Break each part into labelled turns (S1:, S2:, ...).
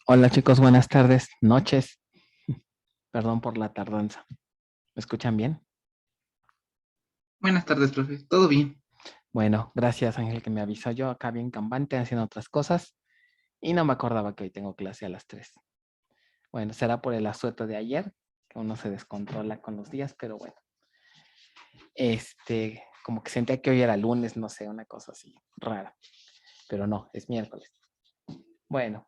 S1: Hola chicos, buenas tardes, noches. Perdón por la tardanza. ¿Me escuchan bien?
S2: Buenas tardes, profe. ¿Todo bien?
S1: Bueno, gracias Ángel que me avisó. Yo acá bien campante haciendo otras cosas y no me acordaba que hoy tengo clase a las 3. Bueno, será por el asueto de ayer, que uno se descontrola con los días, pero bueno. Como que sentía que hoy era lunes, no sé, una cosa así rara, pero no, es miércoles. Bueno,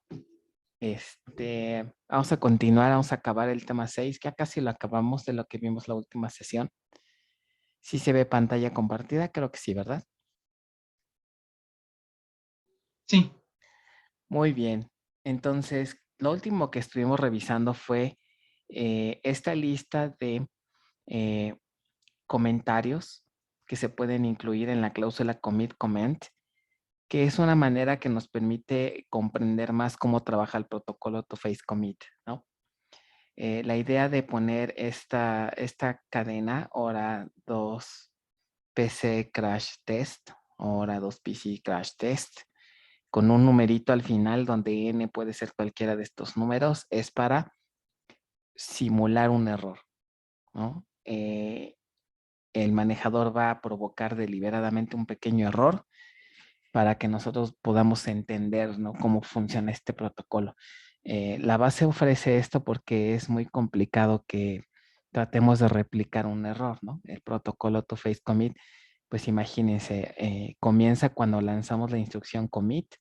S1: vamos a continuar, vamos a acabar el tema 6, que ya casi lo acabamos de lo que vimos la última sesión. ¿Sí se ve pantalla compartida? Creo que sí, ¿verdad?
S2: Sí,
S1: Muy bien. Entonces, lo último que estuvimos revisando fue esta lista de eh, comentarios que se pueden incluir en la cláusula commit comment, que es una manera que nos permite comprender más cómo trabaja el protocolo to face commit, ¿no? La idea de poner esta cadena, hora 2 PC crash test, hora 2 PC crash test, con un numerito al final donde n puede ser cualquiera de estos números, es para simular un error, ¿no? El manejador va a provocar deliberadamente un pequeño error para que nosotros podamos entender, ¿no?, cómo funciona este protocolo. La base ofrece esto porque es muy complicado que tratemos de replicar un error, ¿no? El protocolo to face commit, pues imagínense, comienza cuando lanzamos la instrucción commit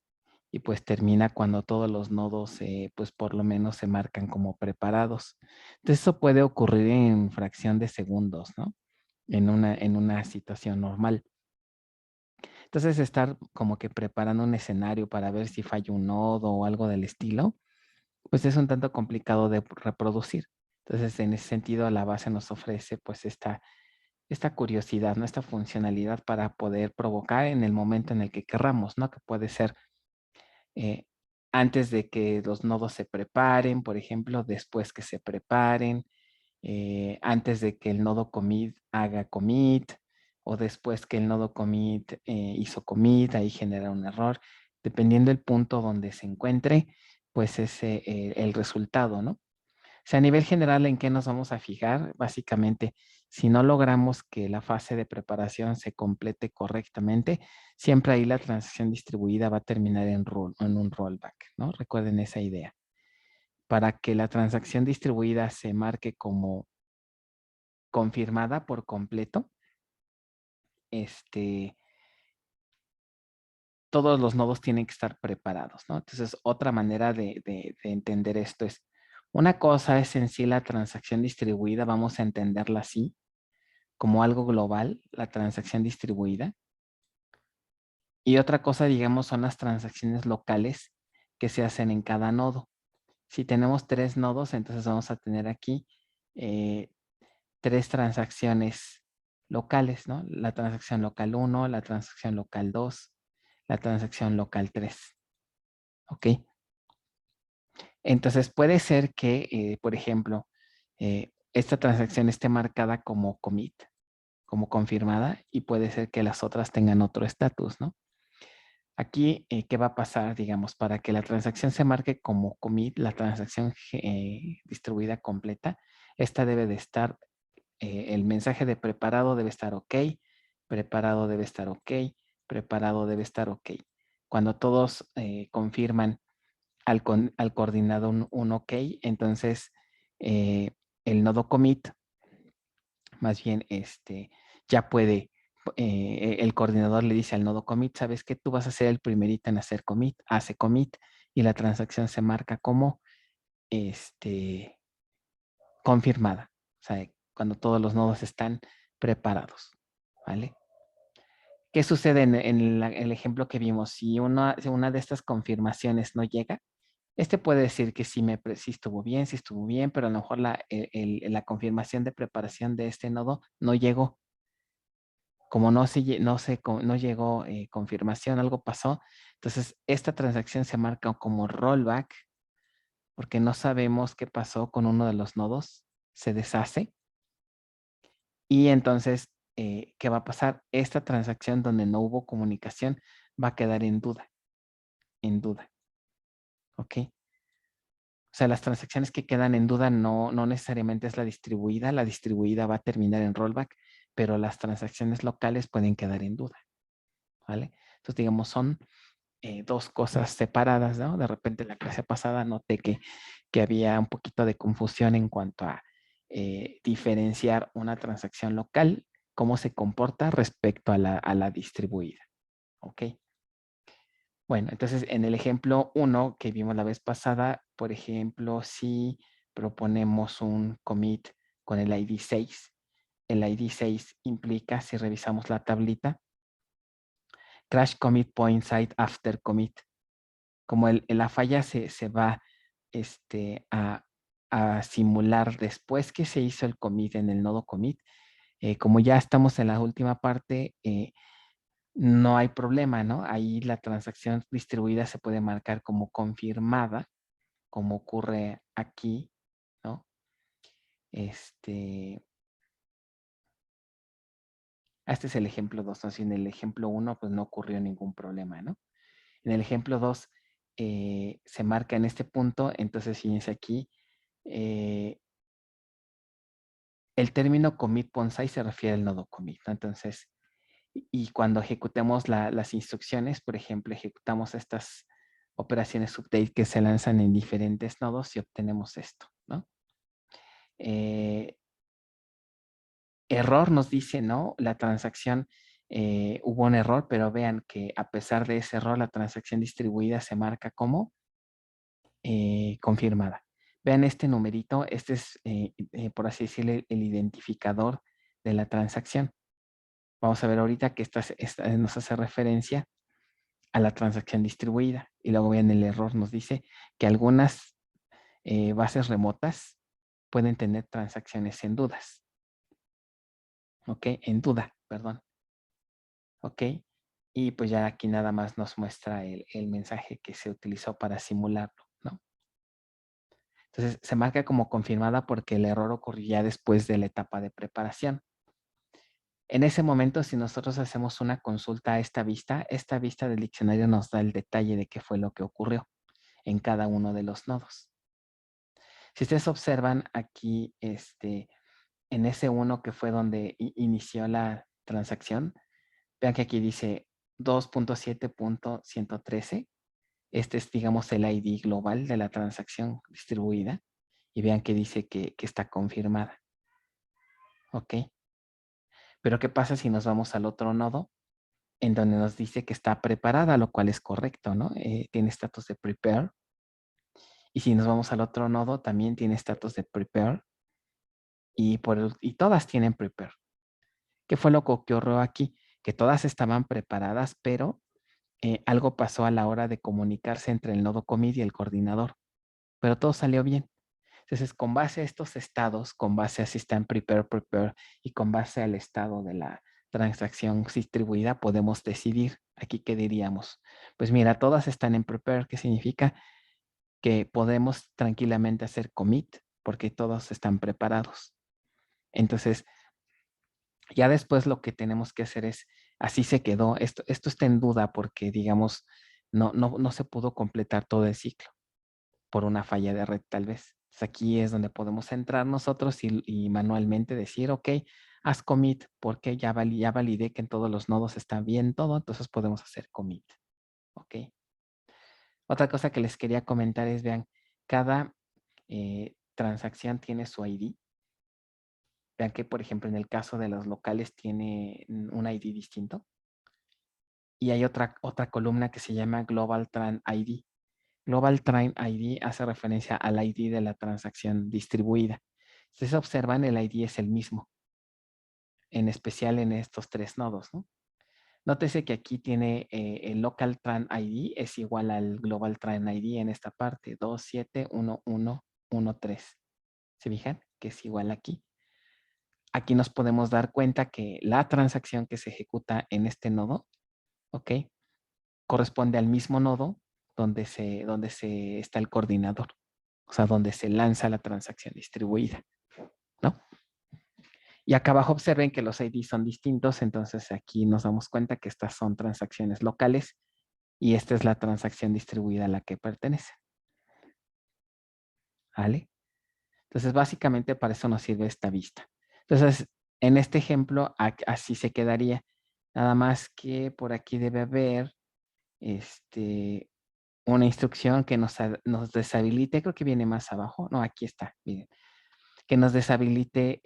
S1: y pues termina cuando todos los nodos, pues por lo menos se marcan como preparados. Entonces eso puede ocurrir en fracción de segundos, ¿no? En una situación normal. Entonces estar como que preparando un escenario para ver si falla un nodo o algo del estilo, pues es un tanto complicado de reproducir. Entonces en ese sentido la base nos ofrece pues esta curiosidad, ¿no? Esta funcionalidad para poder provocar en el momento en el que querramos, ¿no? Que puede ser eh, antes de que los nodos se preparen, por ejemplo, después que se preparen, antes de que el nodo commit haga commit, o después que el nodo commit hizo commit, ahí genera un error. Dependiendo del punto donde se encuentre, pues es el resultado, ¿no? O sea, a nivel general, ¿en qué nos vamos a fijar? Básicamente, si no logramos que la fase de preparación se complete correctamente, siempre ahí la transacción distribuida va a terminar en un rollback, ¿no? Recuerden esa idea. Para que la transacción distribuida se marque como confirmada por completo, todos los nodos tienen que estar preparados, ¿no? Entonces, otra manera de entender esto es, una cosa es en sí la transacción distribuida, vamos a entenderla así, como algo global, la transacción distribuida. Y otra cosa, digamos, son las transacciones locales que se hacen en cada nodo. Si tenemos 3 nodos, entonces vamos a tener aquí 3 transacciones locales, ¿no? La transacción local 1, la transacción local 2, la transacción local 3. ¿Ok? Entonces puede ser que, por ejemplo, esta transacción esté marcada como commit, como confirmada, y puede ser que las otras tengan otro estatus, ¿no? Aquí, ¿qué va a pasar, digamos, para que la transacción se marque como commit, la transacción distribuida completa? Esta debe de estar, el mensaje de preparado debe estar ok, preparado debe estar ok, preparado debe estar ok. Cuando todos confirman al coordinado un ok, entonces el nodo commit, más bien, ya puede, el coordinador le dice al nodo commit, sabes que tú vas a ser el primerito en hacer commit, hace commit y la transacción se marca como este, confirmada. O sea, cuando todos los nodos están preparados, ¿vale? ¿Qué sucede en el ejemplo que vimos? Si una de estas confirmaciones no llega, puede decir que sí estuvo bien, pero a lo mejor la confirmación de preparación de este nodo no llegó. Como no llegó confirmación, algo pasó. Entonces, esta transacción se marca como rollback porque no sabemos qué pasó con uno de los nodos. Se deshace. Y entonces, ¿qué va a pasar? Esta transacción donde no hubo comunicación va a quedar en duda, en duda. ¿ok? O sea, las transacciones que quedan en duda no necesariamente es la distribuida va a terminar en rollback, pero las transacciones locales pueden quedar en duda, ¿vale? Entonces, digamos, son dos cosas separadas, ¿no? De repente en la clase pasada noté que había un poquito de confusión en cuanto a diferenciar una transacción local, cómo se comporta respecto a la distribuida, ¿ok? Bueno, entonces en el ejemplo 1 que vimos la vez pasada, por ejemplo, si proponemos un commit con el ID 6, el ID 6 implica, si revisamos la tablita, crash commit point site after commit. Como la falla se va a simular después que se hizo el commit en el nodo commit, como ya estamos en la última parte, no hay problema, ¿no? Ahí la transacción distribuida se puede marcar como confirmada, como ocurre aquí, ¿no? Este es el ejemplo 2, ¿no? Si en el ejemplo 1 pues no ocurrió ningún problema, ¿no? En el ejemplo 2 se marca en este punto, entonces fíjense aquí, el término commit bonsai se refiere al nodo commit, ¿no? Entonces, y cuando ejecutemos las instrucciones, por ejemplo, ejecutamos estas operaciones update que se lanzan en diferentes nodos y obtenemos esto, ¿no? Error nos dice, ¿no? La transacción, hubo un error, pero vean que a pesar de ese error, la transacción distribuida se marca como confirmada. Vean este numerito, este es, por así decirlo, el identificador de la transacción. Vamos a ver ahorita que esta nos hace referencia a la transacción distribuida. Y luego vean el error, nos dice que algunas bases remotas pueden tener transacciones en dudas. ¿Ok? En duda, perdón. ¿Ok? Y pues ya aquí nada más nos muestra el mensaje que se utilizó para simularlo, ¿no? Entonces se marca como confirmada porque el error ocurrió ya después de la etapa de preparación. En ese momento, si nosotros hacemos una consulta a esta vista del diccionario nos da el detalle de qué fue lo que ocurrió en cada uno de los nodos. Si ustedes observan aquí, en ese uno que fue donde inició la transacción, vean que aquí dice 2.7.113. Este es, digamos, el ID global de la transacción distribuida. Y vean que dice que está confirmada. ¿Ok? Pero ¿qué pasa si nos vamos al otro nodo? En donde nos dice que está preparada, lo cual es correcto, ¿no? Tiene estatus de prepare. Y si nos vamos al otro nodo, también tiene estatus de prepare. Y todas tienen prepare. ¿Qué fue lo que ocurrió aquí? Que todas estaban preparadas, pero algo pasó a la hora de comunicarse entre el nodo commit y el coordinador. Pero todo salió bien. Entonces, con base a estos estados, con base a si está en prepare y con base al estado de la transacción distribuida, podemos decidir. Aquí, ¿qué diríamos? Pues mira, todas están en prepare, ¿qué significa? Que podemos tranquilamente hacer commit porque todos están preparados. Entonces, ya después lo que tenemos que hacer es, así se quedó, esto está en duda porque, digamos, no se pudo completar todo el ciclo por una falla de red tal vez. Entonces aquí es donde podemos entrar nosotros y manualmente decir, ok, haz commit porque ya validé que en todos los nodos está bien todo, entonces podemos hacer commit. Ok. Otra cosa que les quería comentar es, vean, cada transacción tiene su ID. Vean que, por ejemplo, en el caso de los locales tiene un ID distinto. Y hay otra columna que se llama Global Tran ID. Global Tran ID hace referencia al ID de la transacción distribuida. Ustedes observan, el ID es el mismo, en especial en estos tres nodos, ¿no? Nótese que aquí tiene el Local Tran ID es igual al Global Tran ID en esta parte, 271113. ¿Se fijan? Que es igual aquí. Aquí nos podemos dar cuenta que la transacción que se ejecuta en este nodo, ¿ok? Corresponde al mismo nodo donde se está el coordinador, o sea, donde se lanza la transacción distribuida, ¿no? Y acá abajo observen que los IDs son distintos, entonces aquí nos damos cuenta que estas son transacciones locales y esta es la transacción distribuida a la que pertenece. ¿vale? Entonces, básicamente para eso nos sirve esta vista. Entonces, en este ejemplo, así se quedaría. Nada más que por aquí debe haber una instrucción que nos deshabilite, creo que viene más abajo. No, aquí está, miren. Que nos deshabilite,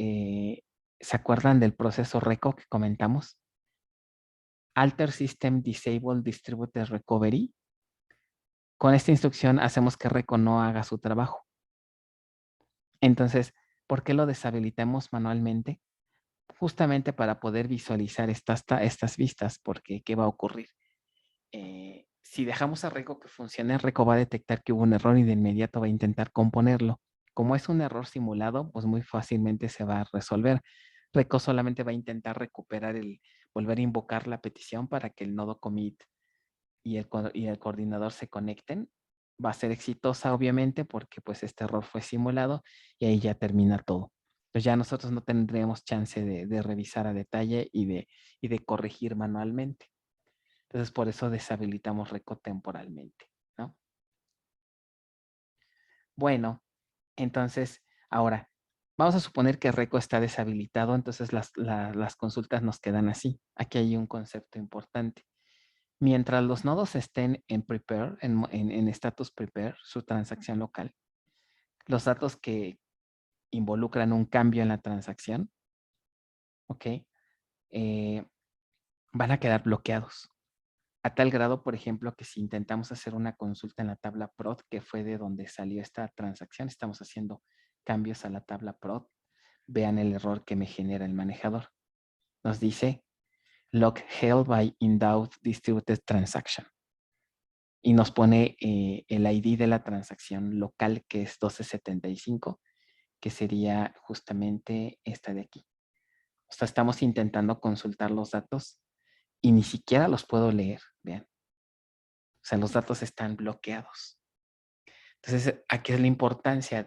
S1: ¿se acuerdan del proceso RECO que comentamos? Alter System Disable Distributed Recovery. Con esta instrucción hacemos que RECO no haga su trabajo. Entonces, ¿por qué lo deshabilitamos manualmente? Justamente para poder visualizar estas vistas, porque ¿qué va a ocurrir? Si dejamos a RECO que funcione, RECO va a detectar que hubo un error y de inmediato va a intentar componerlo. Como es un error simulado, pues muy fácilmente se va a resolver. RECO solamente va a intentar recuperar volver a invocar la petición para que el nodo commit y el coordinador se conecten. Va a ser exitosa, obviamente, porque pues este error fue simulado y ahí ya termina todo. Entonces ya nosotros no tendremos chance de revisar a detalle y de corregir manualmente. Entonces por eso deshabilitamos RECO temporalmente, ¿no? Bueno, entonces ahora vamos a suponer que RECO está deshabilitado, entonces las consultas nos quedan así. Aquí hay un concepto importante. Mientras los nodos estén en prepare, en status prepare, su transacción local, los datos que involucran un cambio en la transacción, ¿ok? Van a quedar bloqueados. A tal grado, por ejemplo, que si intentamos hacer una consulta en la tabla prod, que fue de donde salió esta transacción, estamos haciendo cambios a la tabla prod, vean el error que me genera el manejador. Nos dice log held by endowed distributed transaction. Y nos pone el ID de la transacción local, que es 1275, que sería justamente esta de aquí. O sea, estamos intentando consultar los datos y ni siquiera los puedo leer, vean. O sea, los datos están bloqueados. Entonces, aquí es la importancia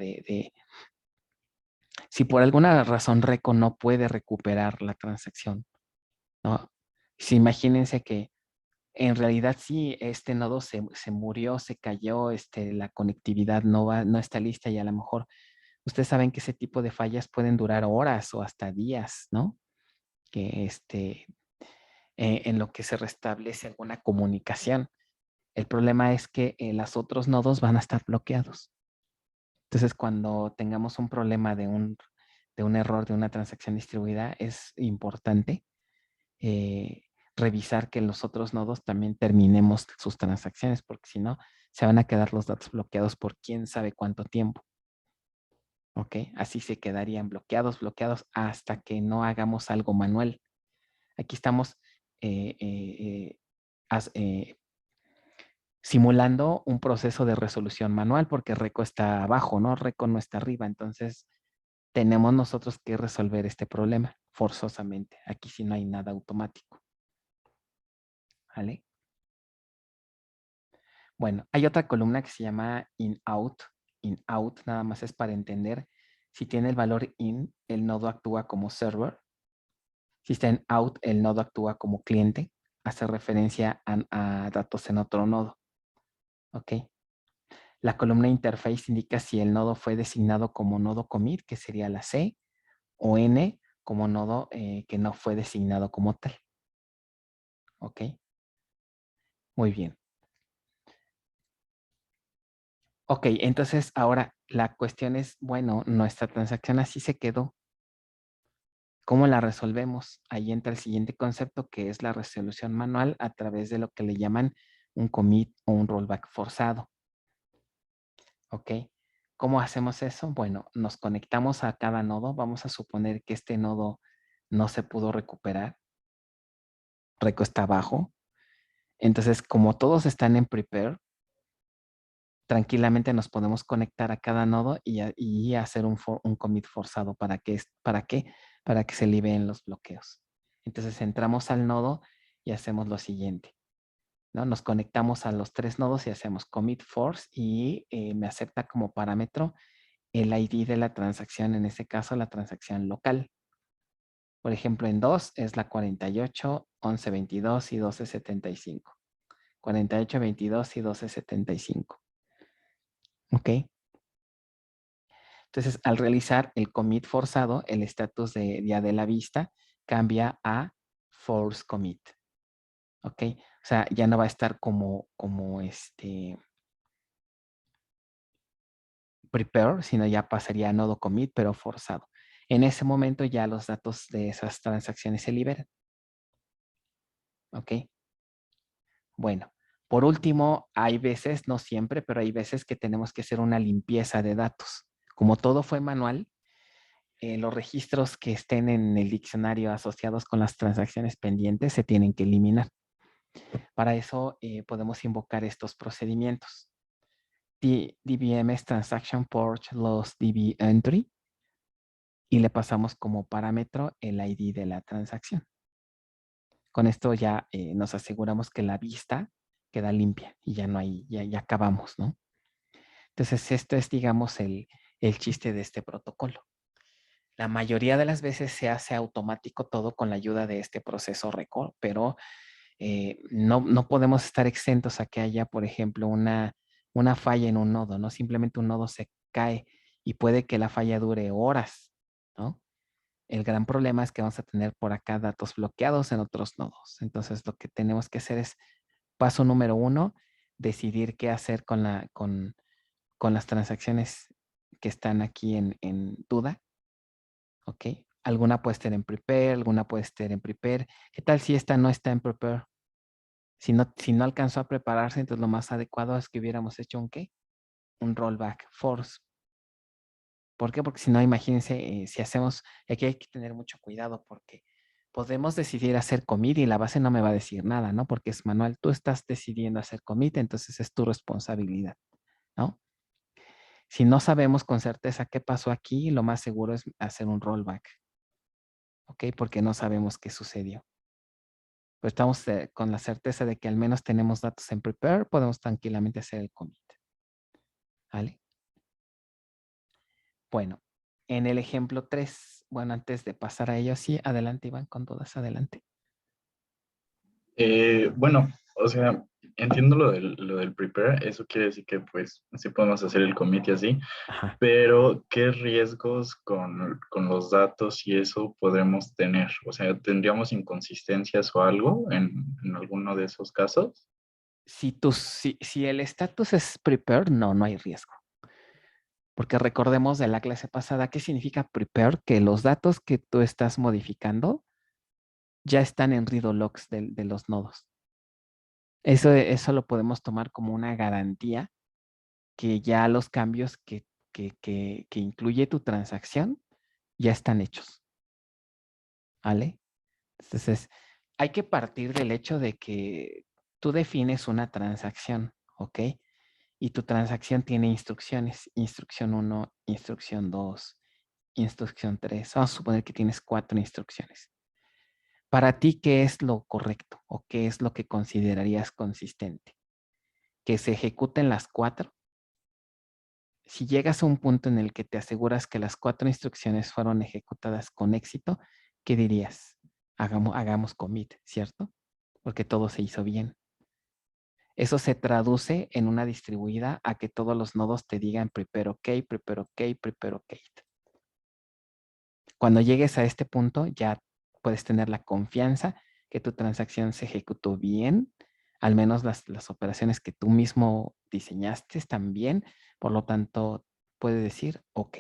S1: si por alguna razón RECO no puede recuperar la transacción, ¿no? Si imagínense que en realidad sí, este nodo se murió, se cayó, la conectividad no está lista y a lo mejor ustedes saben que ese tipo de fallas pueden durar horas o hasta días, ¿no? Que en lo que se restablece alguna comunicación. El problema es que los otros nodos van a estar bloqueados. Entonces, cuando tengamos un problema de un error de una transacción distribuida, es importante revisar que los otros nodos también terminemos sus transacciones, porque si no, se van a quedar los datos bloqueados por quién sabe cuánto tiempo. ¿Ok? Así se quedarían bloqueados hasta que no hagamos algo manual. Aquí estamos eh, eh, simulando un proceso de resolución manual porque RECO está abajo, ¿no? RECO no está arriba. Entonces, tenemos nosotros que resolver este problema forzosamente. Aquí sí no hay nada automático. ¿Vale? Bueno, hay otra columna que se llama in-out. In-out nada más es para entender si tiene el valor in, el nodo actúa como server. Si está en out, el nodo actúa como cliente. Hace referencia a datos en otro nodo. ¿Ok? La columna interface indica si el nodo fue designado como nodo commit, que sería la C, o N como nodo que no fue designado como tal. ¿Ok? Muy bien. Ok, entonces ahora la cuestión es, bueno, nuestra transacción así se quedó. ¿Cómo la resolvemos? Ahí entra el siguiente concepto que es la resolución manual a través de lo que le llaman un commit o un rollback forzado. ¿Ok? ¿Cómo hacemos eso? Bueno, nos conectamos a cada nodo. Vamos a suponer que este nodo no se pudo recuperar. Reco está abajo. Entonces, como todos están en prepare, tranquilamente nos podemos conectar a cada nodo y hacer un commit forzado. ¿Para qué? Para que se liberen los bloqueos. Entonces entramos al nodo y hacemos lo siguiente, ¿no? Nos conectamos a los tres nodos y hacemos commit force y me acepta como parámetro el ID de la transacción, en este caso la transacción local. Por ejemplo, en 2 es la 48, 11, 22 y 12, 75. 48, 22 y 12, 75. ¿Ok? Entonces, al realizar el commit forzado, el estatus ya de la vista cambia a force commit. ¿Ok? O sea, ya no va a estar como prepare, sino ya pasaría a nodo commit, pero forzado. En ese momento ya los datos de esas transacciones se liberan. ¿Ok? Bueno, por último, hay veces, no siempre, pero hay veces que tenemos que hacer una limpieza de datos. Como todo fue manual, los registros que estén en el diccionario asociados con las transacciones pendientes se tienen que eliminar. Para eso podemos invocar estos procedimientos. DBMS Transaction Port Loss DB Entry y le pasamos como parámetro el ID de la transacción. Con esto ya nos aseguramos que la vista queda limpia y ya no hay, ya acabamos, ¿no? Entonces, esto es, digamos, el chiste de este protocolo. La mayoría de las veces se hace automático todo con la ayuda de este proceso record, pero no podemos estar exentos a que haya, por ejemplo, una falla en un nodo, ¿no? Simplemente un nodo se cae y puede que la falla dure horas, ¿no? El gran problema es que vamos a tener por acá datos bloqueados en otros nodos. Entonces, lo que tenemos que hacer es, paso número 1, decidir qué hacer con las transacciones que están aquí en duda. ¿Ok? Alguna puede estar en prepare, alguna puede estar en prepare. ¿Qué tal si esta no está en prepare? Si no alcanzó a prepararse, entonces lo más adecuado es que hubiéramos hecho un ¿qué? Un rollback force. ¿Por qué? Porque si no, imagínense, si hacemos, aquí hay que tener mucho cuidado porque podemos decidir hacer commit y la base no me va a decir nada, ¿no? Porque es manual. Tú estás decidiendo hacer commit, entonces es tu responsabilidad, ¿no? Si no sabemos con certeza qué pasó aquí, lo más seguro es hacer un rollback, ¿ok? Porque no sabemos qué sucedió. Pero estamos con la certeza de que al menos tenemos datos en prepare, podemos tranquilamente hacer el commit, ¿vale? Bueno, en el ejemplo 3, bueno, antes de pasar a ello, sí, adelante, Iván, con dudas, adelante.
S3: Bueno, o sea, entiendo lo del prepare, eso quiere decir que pues sí podemos hacer el commit y así,
S1: Ajá.
S3: pero ¿qué riesgos con los datos y eso podremos tener? O sea, ¿tendríamos inconsistencias o algo en alguno de esos casos?
S1: Si el estatus es prepare, no hay riesgo. Porque recordemos de la clase pasada, ¿qué significa prepare? Que los datos que tú estás modificando ya están en read logs de los nodos. Eso lo podemos tomar como una garantía que ya los cambios que incluye tu transacción ya están hechos. ¿Vale? Entonces, hay que partir del hecho de que tú defines una transacción, ¿ok? Y tu transacción tiene instrucciones. Instrucción 1, instrucción 2, instrucción 3. Vamos a suponer que tienes 4 instrucciones. Para ti, ¿qué es lo correcto o qué es lo que considerarías consistente? ¿Que se ejecuten las 4? Si llegas a un punto en el que te aseguras que las 4 instrucciones fueron ejecutadas con éxito, ¿qué dirías? Hagamos commit, ¿cierto? Porque todo se hizo bien. Eso se traduce en una distribuida a que todos los nodos te digan prepare OK, prepare OK, prepare OK. Cuando llegues a este punto, ya puedes tener la confianza que tu transacción se ejecutó bien, al menos las operaciones que tú mismo diseñaste están bien, por lo tanto, puedes decir OK.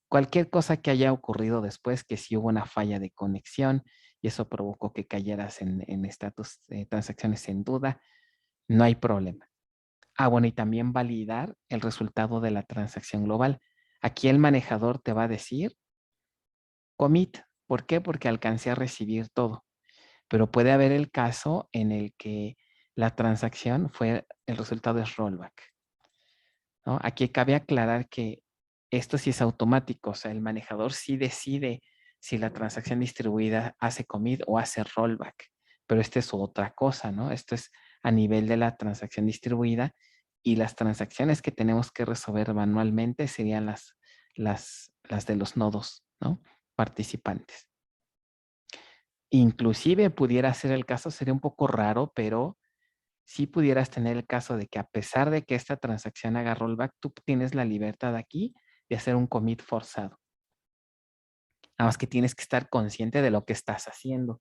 S1: Cualquier cosa que haya ocurrido después, que si hubo una falla de conexión y eso provocó que cayeras en estatus de transacciones en duda, no hay problema. Bueno, y también validar el resultado de la transacción global. Aquí el manejador te va a decir commit. ¿Por qué? Porque alcancé a recibir todo. Pero puede haber el caso en el que la transacción el resultado es rollback, ¿no? Aquí cabe aclarar que esto sí es automático, o sea, el manejador sí decide si la transacción distribuida hace commit o hace rollback, pero esta es otra cosa, ¿no? Esto es a nivel de la transacción distribuida y las transacciones que tenemos que resolver manualmente serían las de los nodos, ¿no? Participantes. Inclusive pudiera ser el caso, sería un poco raro, pero sí pudieras tener el caso de que a pesar de que esta transacción haga rollback, tú tienes la libertad aquí de hacer un commit forzado. Nada más que tienes que estar consciente de lo que estás haciendo.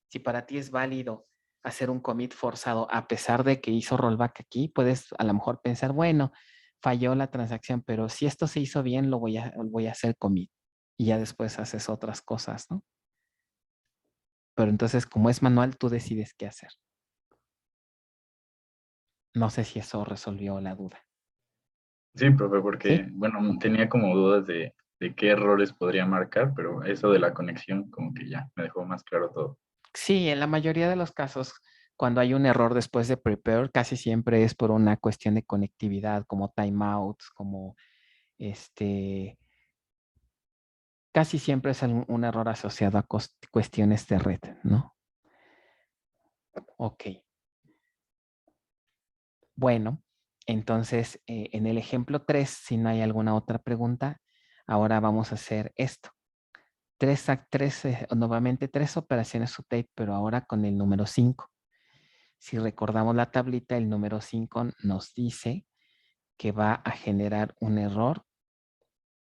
S1: Si para ti es válido hacer un commit forzado a pesar de que hizo rollback aquí, puedes a lo mejor pensar, bueno, falló la transacción, pero si esto se hizo bien, lo voy a hacer commit. Y ya después haces otras cosas, ¿no? Pero entonces, como es manual, tú decides qué hacer. No sé si eso resolvió la duda.
S3: Sí, profe, porque,
S1: ¿Sí?
S3: bueno, tenía como dudas de qué errores podría marcar, pero eso de la conexión como que ya me dejó más claro todo.
S1: Sí, en la mayoría de los casos, cuando hay un error después de prepare, casi siempre es por una cuestión de conectividad, como timeouts, como casi siempre es un error asociado a cuestiones de red, ¿no? Ok. Bueno, entonces en el ejemplo 3, si no hay alguna otra pregunta, ahora vamos a hacer esto. Nuevamente tres operaciones update, pero ahora con el número 5. Si recordamos la tablita, el número 5 nos dice que va a generar un error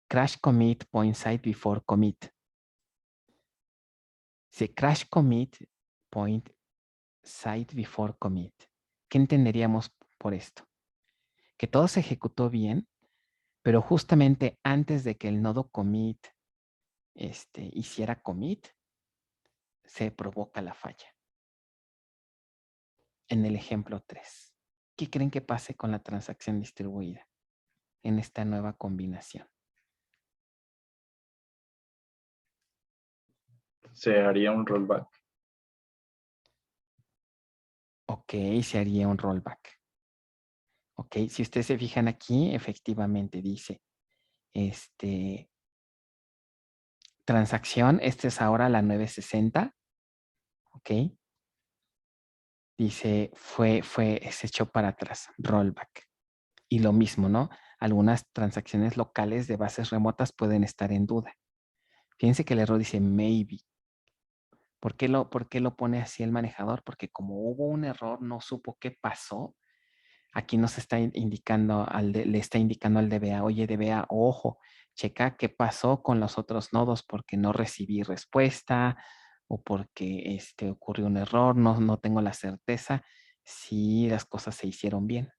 S1: crash commit point site before commit. Si crash commit point site before commit. ¿Qué entenderíamos por esto? Que todo se ejecutó bien, pero justamente antes de que el nodo commit hiciera commit, se provoca la falla. En el ejemplo 3. ¿Qué creen que pase con la transacción distribuida en esta nueva combinación?
S3: Se haría un rollback.
S1: Ok, se haría un rollback. Ok, si ustedes se fijan aquí, efectivamente dice, transacción, esta es ahora la 960, ok, dice, se echó para atrás, rollback. Y lo mismo, ¿no? Algunas transacciones locales de bases remotas pueden estar en duda. Fíjense que el error dice maybe. Por qué lo pone así el manejador? Porque como hubo un error, no supo qué pasó. Aquí nos está indicando le está indicando al DBA, oye DBA, ojo, checa qué pasó con los otros nodos porque no recibí respuesta o porque ocurrió un error, no tengo la certeza si las cosas se hicieron bien.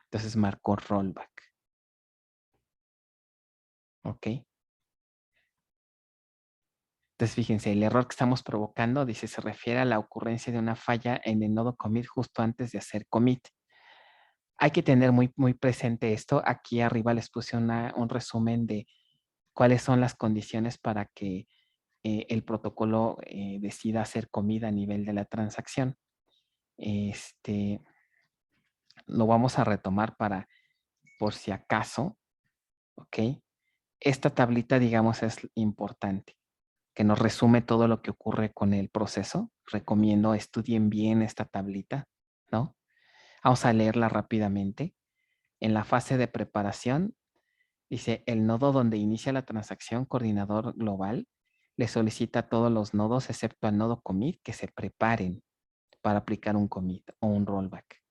S1: Entonces marcó rollback. ¿Ok? Entonces fíjense, el error que estamos provocando, dice, se refiere a la ocurrencia de una falla en el nodo commit justo antes de hacer commit. Hay que tener muy, muy presente esto. Aquí arriba les puse un resumen de cuáles son las condiciones para que el protocolo decida hacer comida a nivel de la transacción. Lo vamos a retomar por si acaso, ¿ok? Esta tablita, digamos, es importante, que nos resume todo lo que ocurre con el proceso. Recomiendo estudien bien esta tablita, ¿no? Vamos a leerla rápidamente. En la fase de preparación, dice, el nodo donde inicia la transacción, coordinador global, le solicita a todos los nodos, excepto al nodo commit, que se preparen para aplicar un commit o un rollback.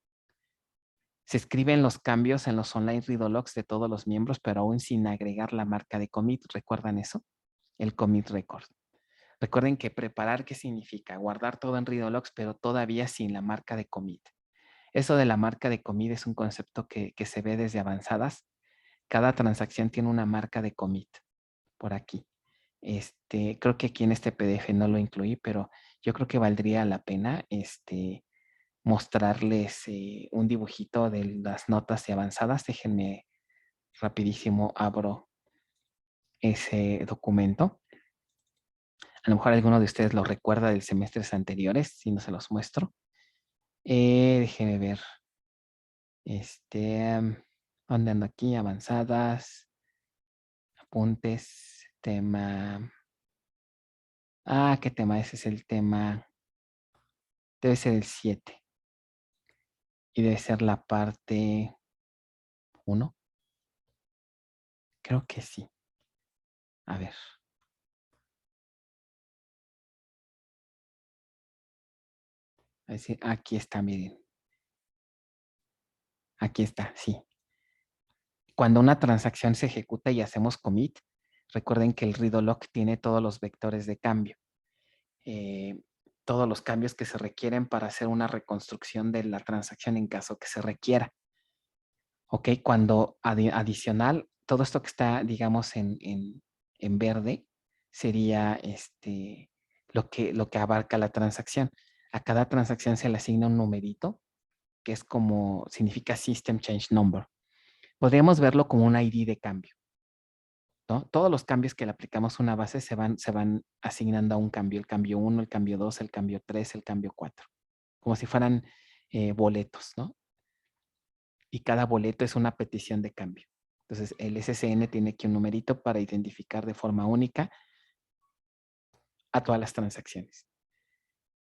S1: Se escriben los cambios en los online read logs de todos los miembros, pero aún sin agregar la marca de commit. ¿Recuerdan eso? El commit record. Recuerden que preparar, ¿qué significa? Guardar todo en read logs, pero todavía sin la marca de commit. Eso de la marca de commit es un concepto que se ve desde avanzadas. Cada transacción tiene una marca de commit por aquí. Creo que aquí en este PDF no lo incluí, pero yo creo que valdría la pena mostrarles un dibujito de las notas de avanzadas. Déjenme rapidísimo abro ese documento. A lo mejor alguno de ustedes lo recuerda de semestres anteriores, si no se los muestro. Déjenme ver. ¿Dónde ando aquí? Avanzadas, apuntes, tema. ¿Qué tema? Ese es el tema. Debe ser el 7. Y debe ser la parte 1. Creo que sí. A ver. A decir, aquí está, miren. Aquí está, sí. Cuando una transacción se ejecuta y hacemos commit, recuerden que el read lock tiene todos los vectores de cambio. Todos los cambios que se requieren para hacer una reconstrucción de la transacción en caso que se requiera. Ok, cuando adicional, todo esto que está, digamos, en verde, sería lo que abarca la transacción. A cada transacción se le asigna un numerito, que es como, significa System Change Number. Podríamos verlo como un ID de cambio, ¿no? Todos los cambios que le aplicamos a una base se van asignando a un cambio. El cambio 1, el cambio 2, el cambio 3, el cambio 4. Como si fueran boletos, ¿no? Y cada boleto es una petición de cambio. Entonces, el SSN tiene aquí un numerito para identificar de forma única a todas las transacciones.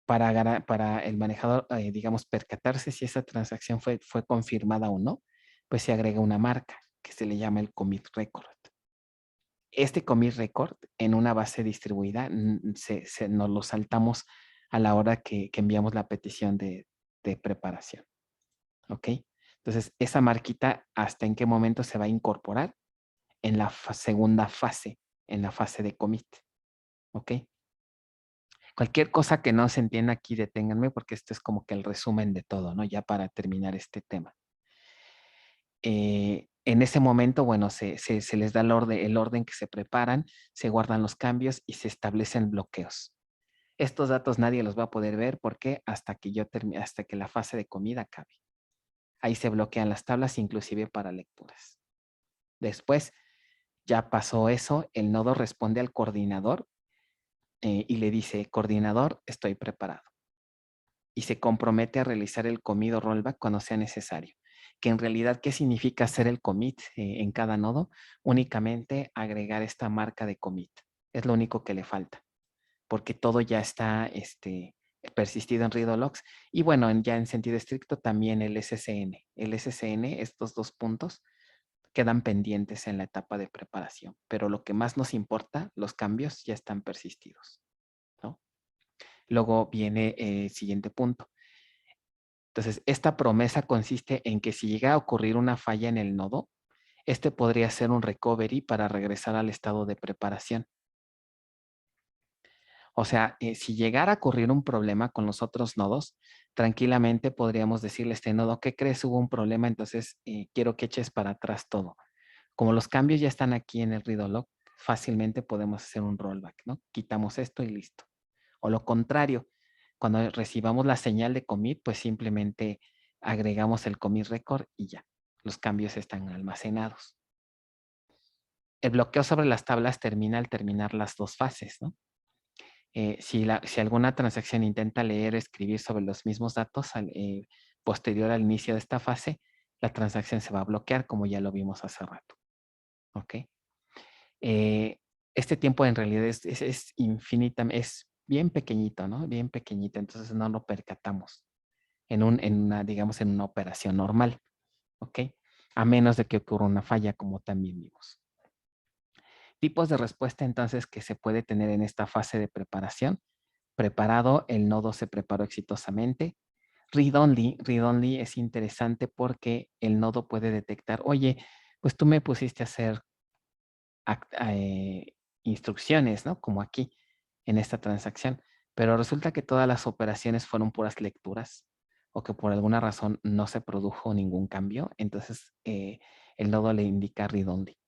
S1: Para el manejador, digamos, percatarse si esa transacción fue confirmada o no, pues se agrega una marca que se le llama el commit record. Este commit record en una base distribuida nos lo saltamos a la hora que enviamos la petición de preparación. ¿Ok? Entonces, esa marquita, ¿hasta en qué momento se va a incorporar? En la segunda fase, en la fase de commit. ¿Ok? Cualquier cosa que no se entienda aquí, deténganme porque esto es como que el resumen de todo, ¿no? Ya para terminar este tema. En ese momento, bueno, se les da el orden que se preparan, se guardan los cambios y se establecen bloqueos. Estos datos nadie los va a poder ver porque hasta que hasta que la fase de comida acabe. Ahí se bloquean las tablas, inclusive para lecturas. Después, ya pasó eso, el nodo responde al coordinador y le dice, coordinador, estoy preparado. Y se compromete a realizar el commit o rollback cuando sea necesario. Que en realidad, ¿qué significa hacer el commit en cada nodo? Únicamente agregar esta marca de commit. Es lo único que le falta. Porque todo ya está persistido en read logs. Y bueno, ya en sentido estricto también el SSN. El SSN, estos dos puntos, quedan pendientes en la etapa de preparación. Pero lo que más nos importa, los cambios ya están persistidos, ¿no? Luego viene el siguiente punto. Entonces, esta promesa consiste en que si llega a ocurrir una falla en el nodo, podría ser un recovery para regresar al estado de preparación. O sea, si llegara a ocurrir un problema con los otros nodos, tranquilamente podríamos decirle a este nodo, ¿qué crees? Hubo un problema, entonces quiero que eches para atrás todo. Como los cambios ya están aquí en el read log, fácilmente podemos hacer un rollback, ¿no? Quitamos esto y listo. O lo contrario, cuando recibamos la señal de commit, pues simplemente agregamos el commit record y ya. Los cambios están almacenados. El bloqueo sobre las tablas termina al terminar las dos fases, ¿no? Si alguna transacción intenta leer o escribir sobre los mismos datos posterior al inicio de esta fase, la transacción se va a bloquear, como ya lo vimos hace rato. ¿Ok? Este tiempo en realidad es infinita, es bien pequeñito, ¿no? Bien pequeñito, entonces no lo percatamos digamos, en una operación normal. ¿Ok? A menos de que ocurra una falla, como también vimos. Tipos de respuesta entonces que se puede tener en esta fase de preparación. Preparado, el nodo se preparó exitosamente. Read only es interesante porque el nodo puede detectar, oye, pues tú me pusiste a hacer instrucciones, ¿no? Como aquí en esta transacción, pero resulta que todas las operaciones fueron puras lecturas o que por alguna razón no se produjo ningún cambio, entonces el nodo le indica read only.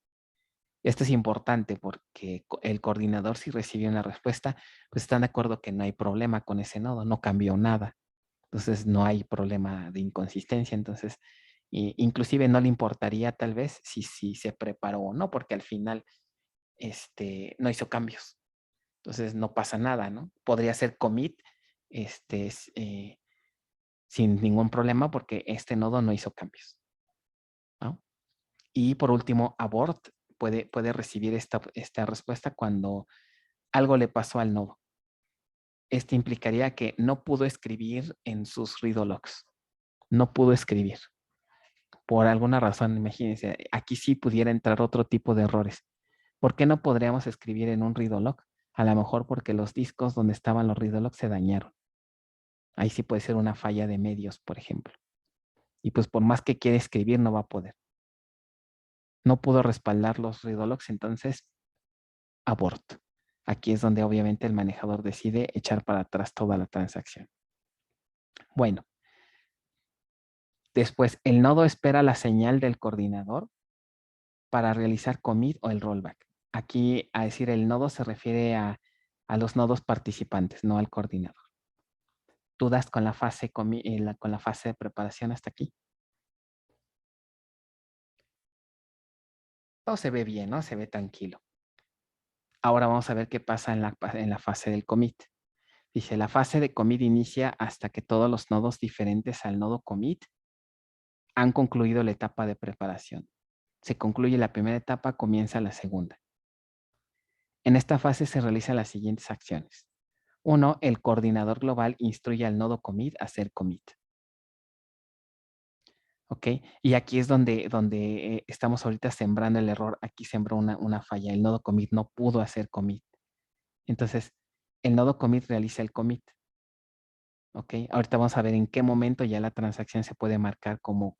S1: Esto es importante porque el coordinador, si recibió una respuesta, pues están de acuerdo que no hay problema con ese nodo, no cambió nada. Entonces no hay problema de inconsistencia. Entonces, inclusive no le importaría tal vez si se preparó o no, porque al final no hizo cambios. Entonces no pasa nada, ¿no? Podría ser commit sin ningún problema porque este nodo no hizo cambios, ¿no? Y por último, abort puede recibir esta respuesta cuando algo le pasó al nodo. Implicaría que no pudo escribir en sus read logs. No pudo escribir. Por alguna razón, imagínense, aquí sí pudiera entrar otro tipo de errores. ¿Por qué no podríamos escribir en un read log? A lo mejor porque los discos donde estaban los read logs se dañaron. Ahí sí puede ser una falla de medios, por ejemplo. Y pues por más que quiera escribir, no va a poder. no pudo respaldar los read all logs, entonces abort. Aquí es donde obviamente el manejador decide echar para atrás toda la transacción. Bueno, después el nodo espera la señal del coordinador para realizar commit o el rollback. Aquí a decir el nodo se refiere a los nodos participantes, no al coordinador. ¿Dudas con la fase, con la fase de preparación hasta aquí? Todo se ve bien, ¿no? Se ve tranquilo. Ahora vamos a ver qué pasa en la fase del commit. Dice, la fase de commit inicia hasta que todos los nodos diferentes al nodo commit han concluido la etapa de preparación. Se concluye la primera etapa, comienza la segunda. En esta fase se realizan las siguientes acciones. 1. El coordinador global instruye al nodo commit a hacer commit. ¿Ok? Y aquí es donde estamos ahorita sembrando el error. Aquí sembró una falla. El nodo commit no pudo hacer commit. Entonces, el nodo commit realiza el commit. ¿Ok? Ahorita vamos a ver en qué momento ya la transacción se puede marcar como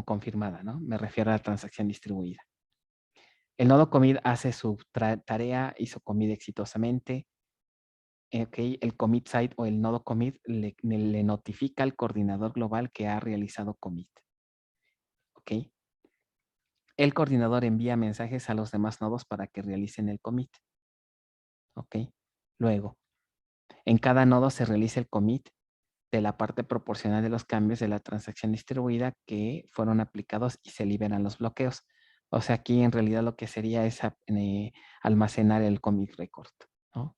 S1: confirmada, ¿no? Me refiero a la transacción distribuida. El nodo commit hace su tarea, hizo commit exitosamente. Okay, el commit site o el nodo commit le notifica al coordinador global que ha realizado commit. ¿Ok? El coordinador envía mensajes a los demás nodos para que realicen el commit. ¿Ok? Luego, en cada nodo se realiza el commit de la parte proporcional de los cambios de la transacción distribuida que fueron aplicados y se liberan los bloqueos. O sea, aquí en realidad lo que sería es almacenar el commit record, ¿no?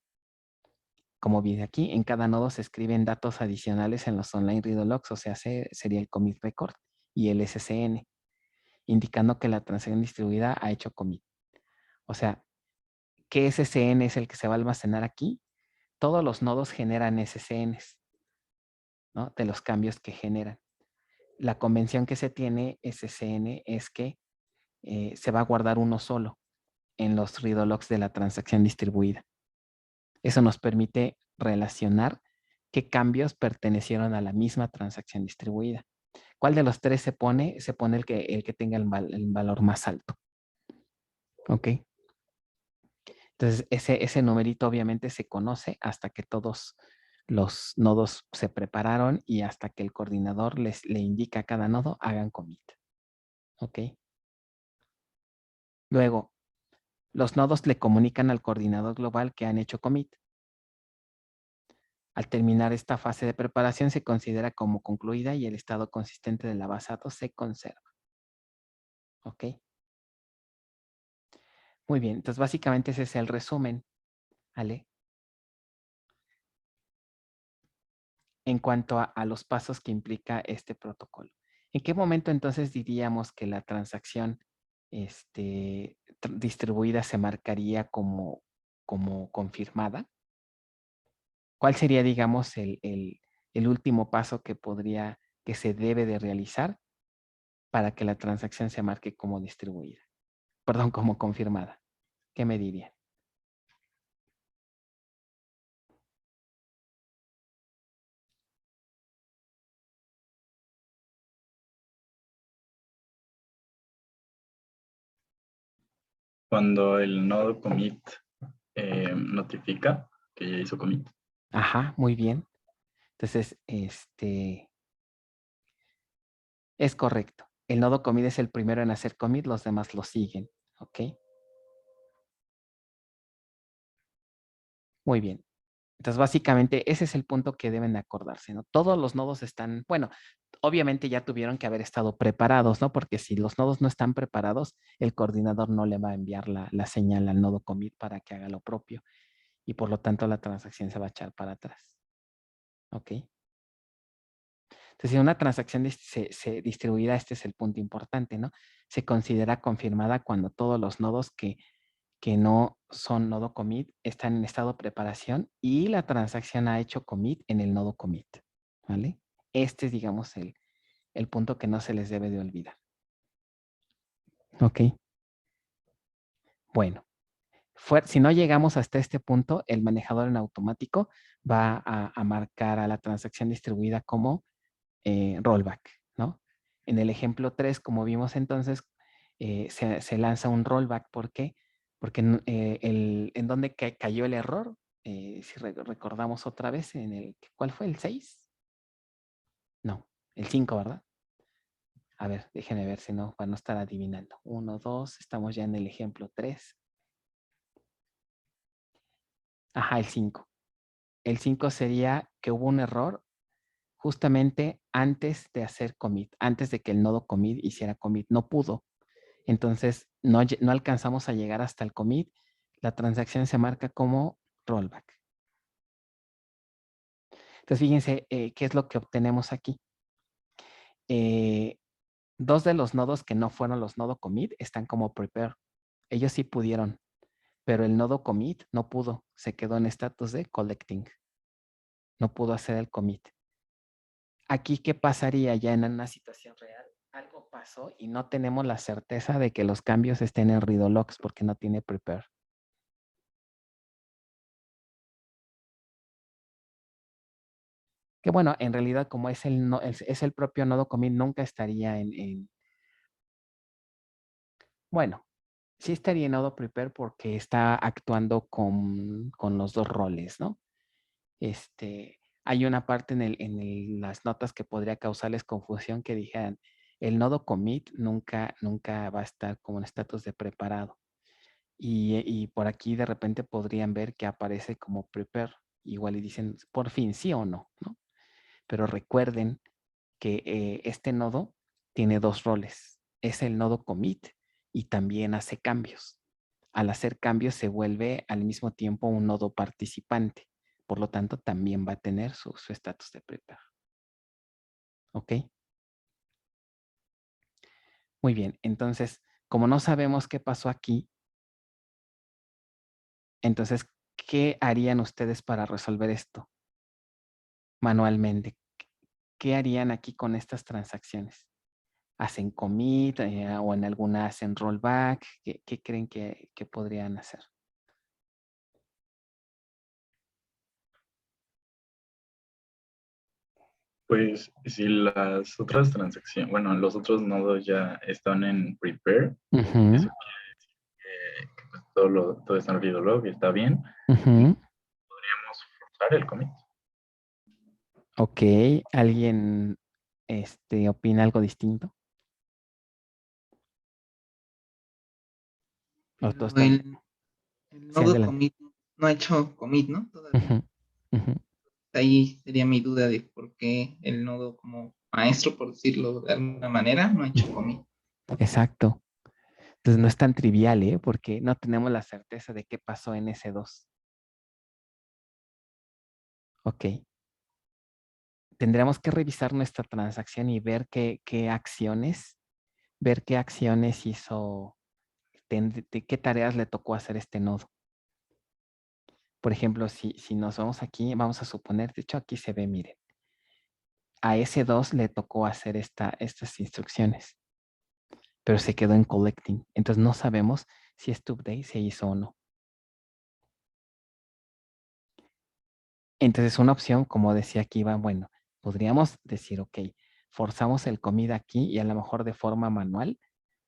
S1: Como viene aquí, en cada nodo se escriben datos adicionales en los online read logs, o sea, sería el commit record y el SCN, indicando que la transacción distribuida ha hecho commit. O sea, ¿qué SCN es el que se va a almacenar aquí? Todos los nodos generan SCNs, ¿no? De los cambios que generan. La convención que se tiene SCN es que se va a guardar uno solo en los read logs de la transacción distribuida. Eso nos permite relacionar qué cambios pertenecieron a la misma transacción distribuida. ¿Cuál de los tres se pone? Se pone el que tenga el valor más alto. ¿Ok? Entonces, ese numerito obviamente se conoce hasta que todos los nodos se prepararon y hasta que el coordinador le indica a cada nodo, hagan commit. ¿Ok? Luego, los nodos le comunican al coordinador global que han hecho commit. Al terminar esta fase de preparación se considera como concluida y el estado consistente de la base de datos se conserva. ¿Ok? Muy bien, entonces básicamente ese es el resumen, ¿vale? En cuanto a los pasos que implica este protocolo. ¿En qué momento entonces diríamos que la transacción distribuida se marcaría como confirmada? ¿Cuál sería, digamos, el último paso que se debe de realizar para que la transacción se marque como distribuida? Perdón, como confirmada. ¿Qué me dirían?
S3: Cuando el nodo commit notifica que ya hizo commit.
S1: Ajá, muy bien. Entonces, es correcto. El nodo commit es el primero en hacer commit, los demás lo siguen. ¿Ok? Muy bien. Entonces, básicamente, ese es el punto que deben de acordarse, ¿no? Todos los nodos están, bueno, obviamente ya tuvieron que haber estado preparados, ¿no? Porque si los nodos no están preparados, el coordinador no le va a enviar la señal al nodo commit para que haga lo propio. Y por lo tanto, la transacción se va a echar para atrás. ¿Ok? Entonces, si una transacción se distribuida, este es el punto importante, ¿no? Se considera confirmada cuando todos los nodos que no son nodo commit están en estado de preparación y la transacción ha hecho commit en el nodo commit, ¿vale? Este es, digamos, el punto que no se les debe de olvidar. ¿Ok? Bueno, si no llegamos hasta este punto, el manejador en automático va a marcar a la transacción distribuida como rollback, ¿no? En el ejemplo 3, como vimos entonces, se lanza un rollback. ¿Por qué? Porque en donde cayó el error, si recordamos otra vez, ¿cuál fue? ¿El 6? No, el 5, ¿verdad? A ver, déjenme ver si no, para no estar adivinando. 1, 2, estamos ya en el ejemplo 3. Ajá, el 5. El 5 sería que hubo un error justamente antes de hacer commit, antes de que el nodo commit hiciera commit. No pudo. Entonces, no alcanzamos a llegar hasta el commit. La transacción se marca como rollback. Entonces, fíjense qué es lo que obtenemos aquí. Dos de los nodos que no fueron los nodo commit están como prepare. Ellos sí pudieron, pero el nodo commit no pudo. Se quedó en estatus de collecting. No pudo hacer el commit. Aquí, ¿qué pasaría ya en una situación real? Algo pasó y no tenemos la certeza de que los cambios estén en read logs porque no tiene prepare. Que bueno, en realidad como es el propio nodo commit, nunca estaría bueno, sí estaría en nodo prepare porque está actuando con los dos roles, ¿no? Hay una parte en las notas que podría causarles confusión que dijeran, el nodo commit nunca va a estar como en estatus de preparado. Y por aquí de repente podrían ver que aparece como prepare. Igual y dicen, por fin, sí o no, ¿no? Pero recuerden que este nodo tiene dos roles. Es el nodo commit y también hace cambios. Al hacer cambios se vuelve al mismo tiempo un nodo participante. Por lo tanto, también va a tener su estatus de prepare. ¿Ok? Muy bien. Entonces, como no sabemos qué pasó aquí, entonces, ¿qué harían ustedes para resolver esto manualmente? ¿Qué harían aquí con estas transacciones? ¿Hacen commit o en alguna hacen rollback? ¿Qué creen que podrían hacer?
S3: Pues si las otras transacciones, bueno, los otros nodos ya están en prepare,
S1: Ujú,
S3: eso quiere decir que pues, todo está en read log y está bien, y
S1: ujú.
S3: podríamos forzar el commit.
S1: Ok, ¿alguien opina algo distinto? ¿O todos
S2: Pero
S1: están?
S2: el
S1: Sí,
S2: nodo
S1: adelante.
S2: commit no ha hecho commit, ¿no? Todavía.
S1: Ujú, ujú.
S2: Ahí sería mi duda de por qué el nodo como maestro, por decirlo de alguna manera, no ha hecho commit.
S1: Exacto. Entonces no es tan trivial, ¿eh? Porque no tenemos la certeza de qué pasó en ese 2. Ok. Tendremos que revisar nuestra transacción y ver ver qué acciones hizo, de qué tareas le tocó hacer este nodo. Por ejemplo, si nos vamos aquí, vamos a suponer, de hecho aquí se ve, miren, a ese 2 le tocó hacer estas instrucciones, pero se quedó en collecting. Entonces no sabemos si este update se hizo o no. Entonces una opción, como decía aquí, va, bueno, podríamos decir, ok, forzamos el commit aquí y a lo mejor de forma manual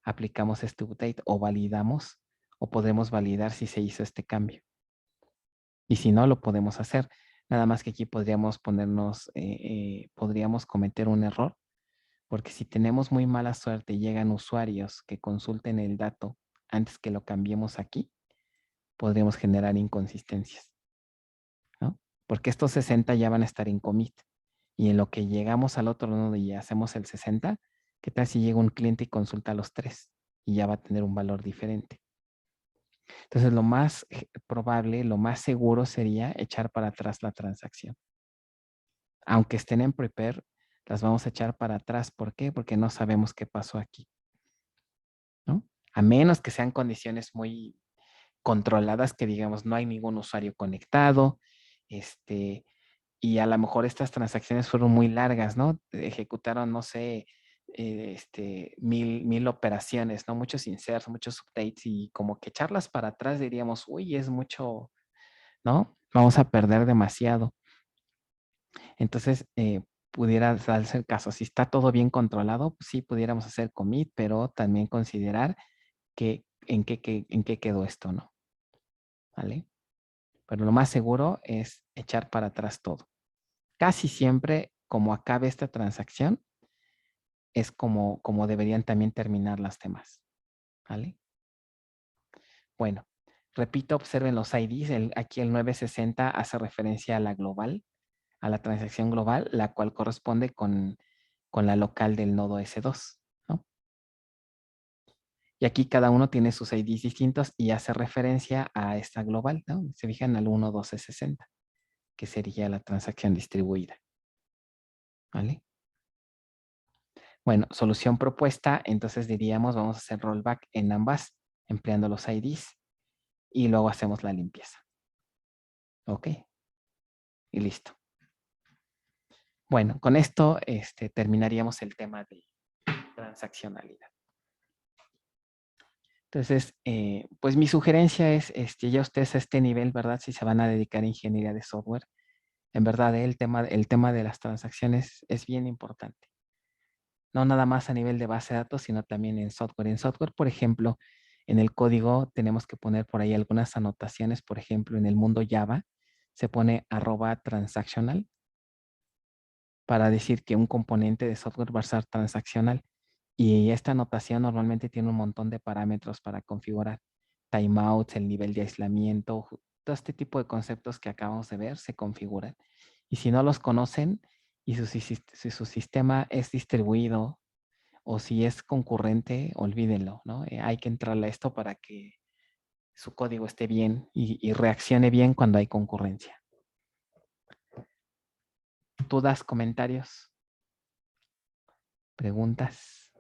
S1: aplicamos este update o validamos o podemos validar si se hizo este cambio. Y si no, lo podemos hacer. Nada más que aquí podríamos podríamos cometer un error, porque si tenemos muy mala suerte y llegan usuarios que consulten el dato antes que lo cambiemos aquí, podríamos generar inconsistencias, ¿no? Porque estos 60 ya van a estar en commit. Y en lo que llegamos al otro nodo y hacemos el 60, ¿qué tal si llega un cliente y consulta los tres? Y ya va a tener un valor diferente. Entonces, lo más probable, lo más seguro sería echar para atrás la transacción. Aunque estén en prepare, las vamos a echar para atrás. ¿Por qué? Porque no sabemos qué pasó aquí, ¿no? A menos que sean condiciones muy controladas, que digamos no hay ningún usuario conectado, y a lo mejor estas transacciones fueron muy largas, ¿no? Ejecutaron, no sé, 1000 operaciones, ¿no? Muchos inserts, muchos updates y como que echarlas para atrás diríamos, uy, es mucho, ¿no? Vamos a perder demasiado. Entonces, pudiera darse el caso. Si está todo bien controlado, pues sí pudiéramos hacer commit, pero también considerar que en qué quedó esto, ¿no? ¿Vale? Pero lo más seguro es echar para atrás todo. Casi siempre, como acabe esta transacción, es como deberían también terminar las demás. ¿Vale? Bueno, repito, observen los IDs. Aquí el 960 hace referencia a la global, a la transacción global, la cual corresponde con la local del nodo S2, ¿no? Y aquí cada uno tiene sus IDs distintos y hace referencia a esta global, ¿no? Se fijan al 1260, que sería la transacción distribuida. ¿Vale? Bueno, solución propuesta, entonces diríamos, vamos a hacer rollback en ambas, empleando los IDs, y luego hacemos la limpieza. Ok. Y listo. Bueno, con esto terminaríamos el tema de transaccionalidad. Entonces, pues mi sugerencia es, ya ustedes a este nivel, ¿verdad? Si se van a dedicar a ingeniería de software, en verdad el tema de las transacciones es bien importante. No nada más a nivel de base de datos, sino también en software. En software, por ejemplo, en el código tenemos que poner por ahí algunas anotaciones. Por ejemplo, en el mundo Java se pone @transactional para decir que un componente de software va a ser transaccional. Y esta anotación normalmente tiene un montón de parámetros para configurar timeouts, el nivel de aislamiento, todo este tipo de conceptos que acabamos de ver se configuran. Y si no los conocen y si su sistema es distribuido o si es concurrente, olvídenlo, ¿no? Hay que entrarle a esto para que su código esté bien y reaccione bien cuando hay concurrencia. ¿Dudas, comentarios, preguntas?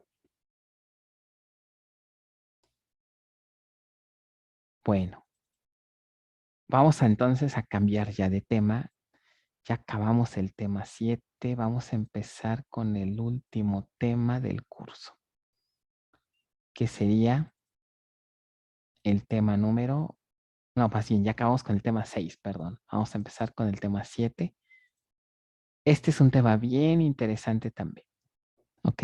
S1: Bueno, vamos entonces a cambiar ya de tema. Ya acabamos el tema 7. Vamos a empezar con el último tema del curso, que sería el tema número... No, más bien, ya acabamos con el tema 6, perdón. Vamos a empezar con el tema 7. Este es un tema bien interesante también, ¿ok?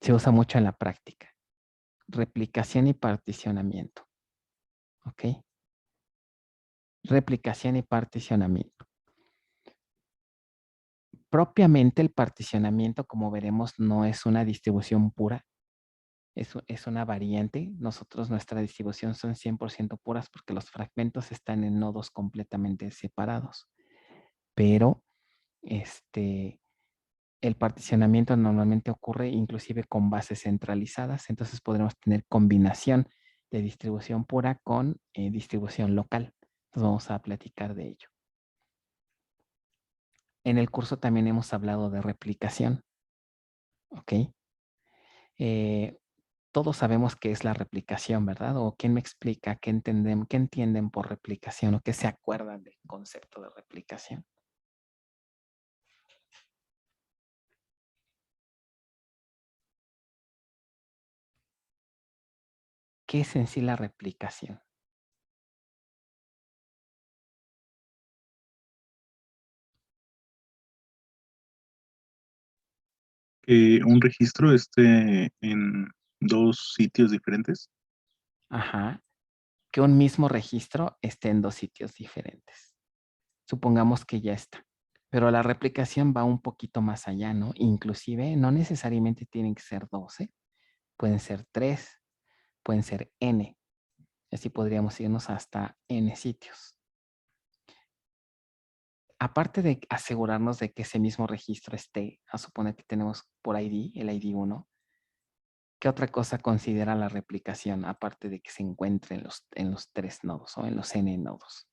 S1: Se usa mucho en la práctica. Replicación y particionamiento, ¿ok? Replicación y particionamiento. Propiamente el particionamiento, como veremos, no es una distribución pura. Es una variante. Nuestra distribución son 100% puras porque los fragmentos están en nodos completamente separados. Pero el particionamiento normalmente ocurre inclusive con bases centralizadas. Entonces podremos tener combinación de distribución pura con distribución local. Entonces vamos a platicar de ello. En el curso también hemos hablado de replicación. ¿Ok? Todos sabemos qué es la replicación, ¿verdad? ¿O quién me explica qué entienden por replicación o qué se acuerdan del concepto de replicación? ¿Qué es en sí la replicación?
S4: Que un registro esté en dos sitios diferentes.
S1: Ajá. Que un mismo registro esté en dos sitios diferentes. Supongamos que ya está. Pero la replicación va un poquito más allá, ¿no? Inclusive no necesariamente tienen que ser 12. Pueden ser 3, pueden ser n. Así podríamos irnos hasta n sitios. Aparte de asegurarnos de que ese mismo registro esté, a suponer que tenemos por ID, el ID 1, ¿qué otra cosa considera la replicación aparte de que se encuentre en los 3 nodos o en los n nodos?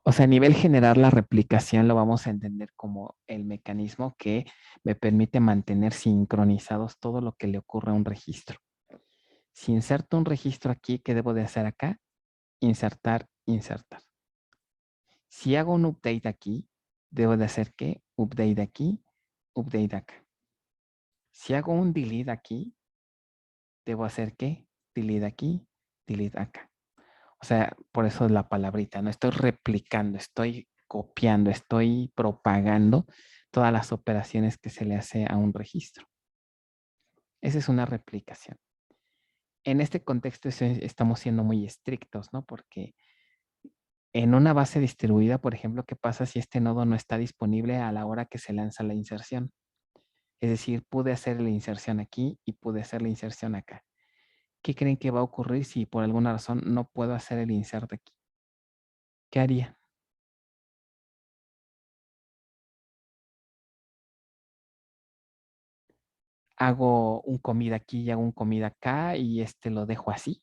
S1: O sea, a nivel general, la replicación lo vamos a entender como el mecanismo que me permite mantener sincronizados todo lo que le ocurre a un registro. Si inserto un registro aquí, ¿qué debo de hacer acá? Insertar, insertar. Si hago un update aquí, debo de hacer ¿qué? Update aquí, update acá. Si hago un delete aquí, debo hacer ¿qué? Delete aquí, delete acá. O sea, por eso es la palabrita, no estoy replicando, estoy copiando, estoy propagando todas las operaciones que se le hace a un registro. Esa es una replicación. En este contexto estamos siendo muy estrictos, ¿no? Porque en una base distribuida, por ejemplo, ¿qué pasa si este nodo no está disponible a la hora que se lanza la inserción? Es decir, pude hacer la inserción aquí y pude hacer la inserción acá. ¿Qué creen que va a ocurrir si por alguna razón no puedo hacer el insert aquí? ¿Qué haría? Hago un comida aquí y hago un comida acá y lo dejo así.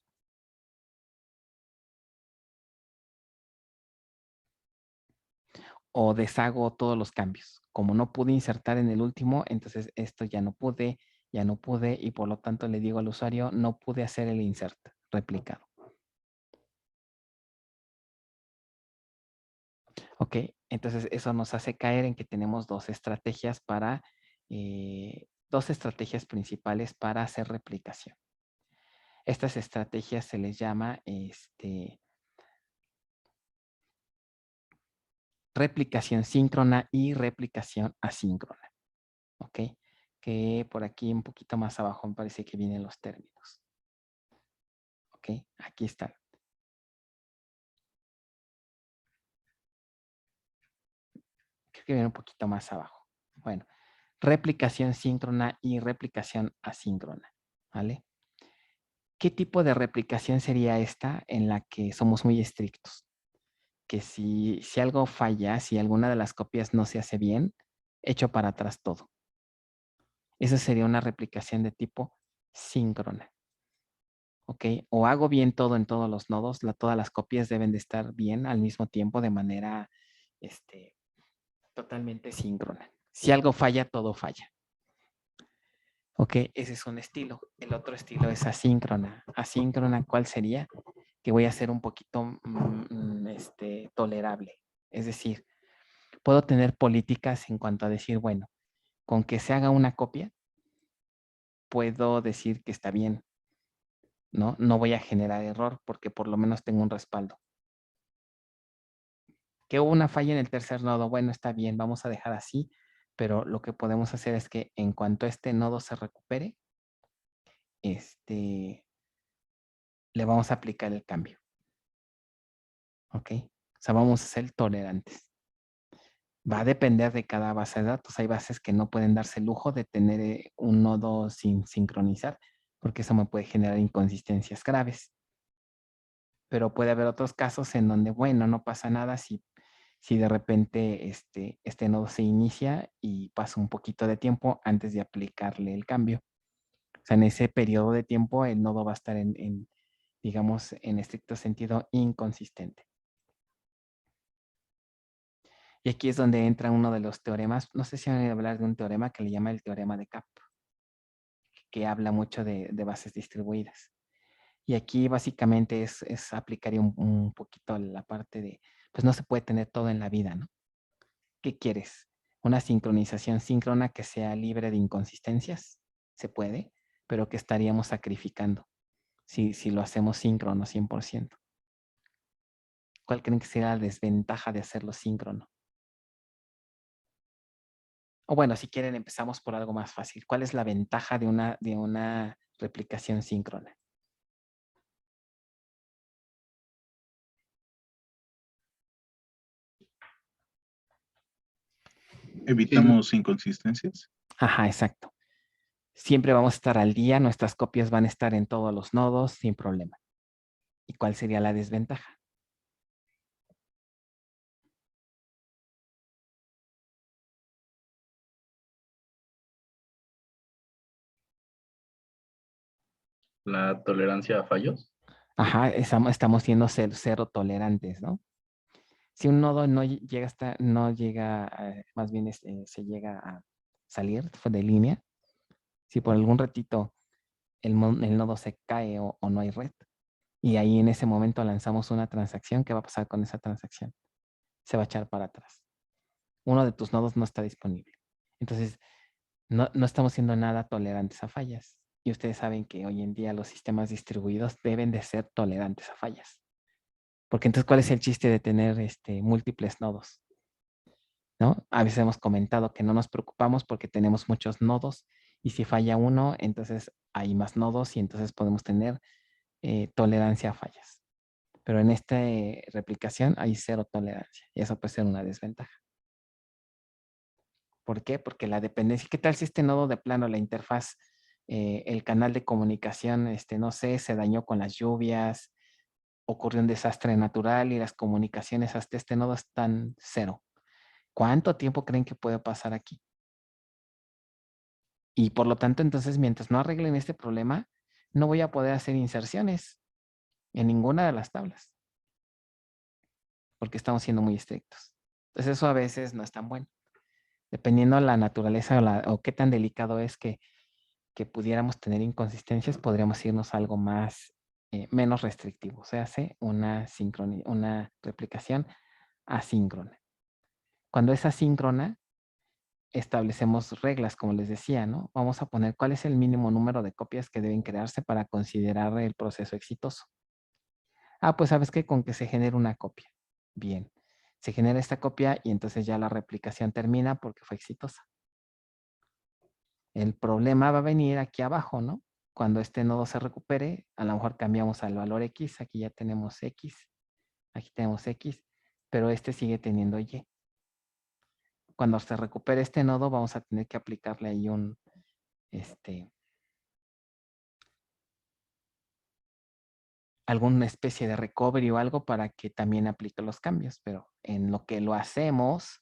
S1: O deshago todos los cambios. Como no pude insertar en el último, entonces esto ya no pude y por lo tanto le digo al usuario, no pude hacer el insert replicado. Ok, entonces eso nos hace caer en que tenemos dos estrategias dos estrategias principales para hacer replicación. Estas estrategias se les llama replicación síncrona y replicación asíncrona. ¿Ok? Que por aquí un poquito más abajo me parece que vienen los términos. ¿Ok? Aquí están. Creo que viene un poquito más abajo. Bueno, replicación síncrona y replicación asíncrona. ¿Vale? ¿Qué tipo de replicación sería esta en la que somos muy estrictos? Que si algo falla, si alguna de las copias no se hace bien, echo para atrás todo. Esa sería una replicación de tipo síncrona. ¿Ok? O hago bien todo en todos los nodos, todas las copias deben de estar bien al mismo tiempo de manera totalmente síncrona. Si algo falla, todo falla. ¿Ok? Ese es un estilo. El otro estilo es asíncrona. Asíncrona, ¿cuál sería? Que voy a ser un poquito tolerable. Es decir, puedo tener políticas en cuanto a decir, bueno, con que se haga una copia, puedo decir que está bien, ¿no? No voy a generar error porque por lo menos tengo un respaldo. Que hubo una falla en el tercer nodo, bueno, está bien, vamos a dejar así, pero lo que podemos hacer es que en cuanto este nodo se recupere, le vamos a aplicar el cambio. ¿Ok? O sea, vamos a ser tolerantes. Va a depender de cada base de datos. Hay bases que no pueden darse el lujo de tener un nodo sin sincronizar, porque eso me puede generar inconsistencias graves. Pero puede haber otros casos en donde, bueno, no pasa nada si de repente este nodo se inicia y pasa un poquito de tiempo antes de aplicarle el cambio. O sea, en ese periodo de tiempo el nodo va a estar digamos, en estricto sentido, inconsistente. Y aquí es donde entra uno de los teoremas. No sé si van a hablar de un teorema que le llama el teorema de Kapp, que habla mucho de bases distribuidas. Y aquí básicamente aplicaría un poquito la parte de, pues no se puede tener todo en la vida, ¿no? ¿Qué quieres? ¿Una sincronización síncrona que sea libre de inconsistencias? Se puede, pero que estaríamos sacrificando si lo hacemos síncrono 100%. ¿Cuál creen que sería la desventaja de hacerlo síncrono? O bueno, si quieren empezamos por algo más fácil. ¿Cuál es la ventaja de una replicación síncrona?
S4: Evitamos inconsistencias.
S1: Ajá, exacto. Siempre vamos a estar al día, nuestras copias van a estar en todos los nodos sin problema. ¿Y cuál sería la desventaja?
S3: La tolerancia a fallos.
S1: Ajá, estamos siendo cero tolerantes, ¿no? Si un nodo más bien se llega a salir de línea, si por algún ratito el nodo se cae o no hay red, y ahí en ese momento lanzamos una transacción, ¿qué va a pasar con esa transacción? Se va a echar para atrás. Uno de tus nodos no está disponible. Entonces, no estamos siendo nada tolerantes a fallas. Y ustedes saben que hoy en día los sistemas distribuidos deben de ser tolerantes a fallas. Porque entonces, ¿cuál es el chiste de tener múltiples nodos? ¿No? A veces hemos comentado que no nos preocupamos porque tenemos muchos nodos y si falla uno, entonces hay más nodos y entonces podemos tener tolerancia a fallas. Pero en esta replicación hay cero tolerancia y eso puede ser una desventaja. ¿Por qué? Porque la dependencia, ¿qué tal si este nodo de plano, la interfaz, el canal de comunicación, no sé, se dañó con las lluvias, ocurrió un desastre natural y las comunicaciones hasta este nodo están cero? ¿Cuánto tiempo creen que puede pasar aquí? Y por lo tanto, entonces, mientras no arreglen este problema, no voy a poder hacer inserciones en ninguna de las tablas, porque estamos siendo muy estrictos. Entonces, eso a veces no es tan bueno. Dependiendo de la naturaleza o qué tan delicado es que pudiéramos tener inconsistencias, podríamos irnos a algo más, menos restrictivo. O sea, hace una replicación asíncrona. Cuando es asíncrona, establecemos reglas, como les decía, ¿no? Vamos a poner cuál es el mínimo número de copias que deben crearse para considerar el proceso exitoso. Ah, pues sabes que con que se genere una copia. Bien, se genera esta copia y entonces ya la replicación termina porque fue exitosa. El problema va a venir aquí abajo, ¿no? Cuando este nodo se recupere, a lo mejor cambiamos al valor X, aquí ya tenemos X, aquí tenemos X, pero este sigue teniendo Y. Cuando se recupere este nodo, vamos a tener que aplicarle ahí alguna especie de recovery o algo para que también aplique los cambios, pero en lo que lo hacemos,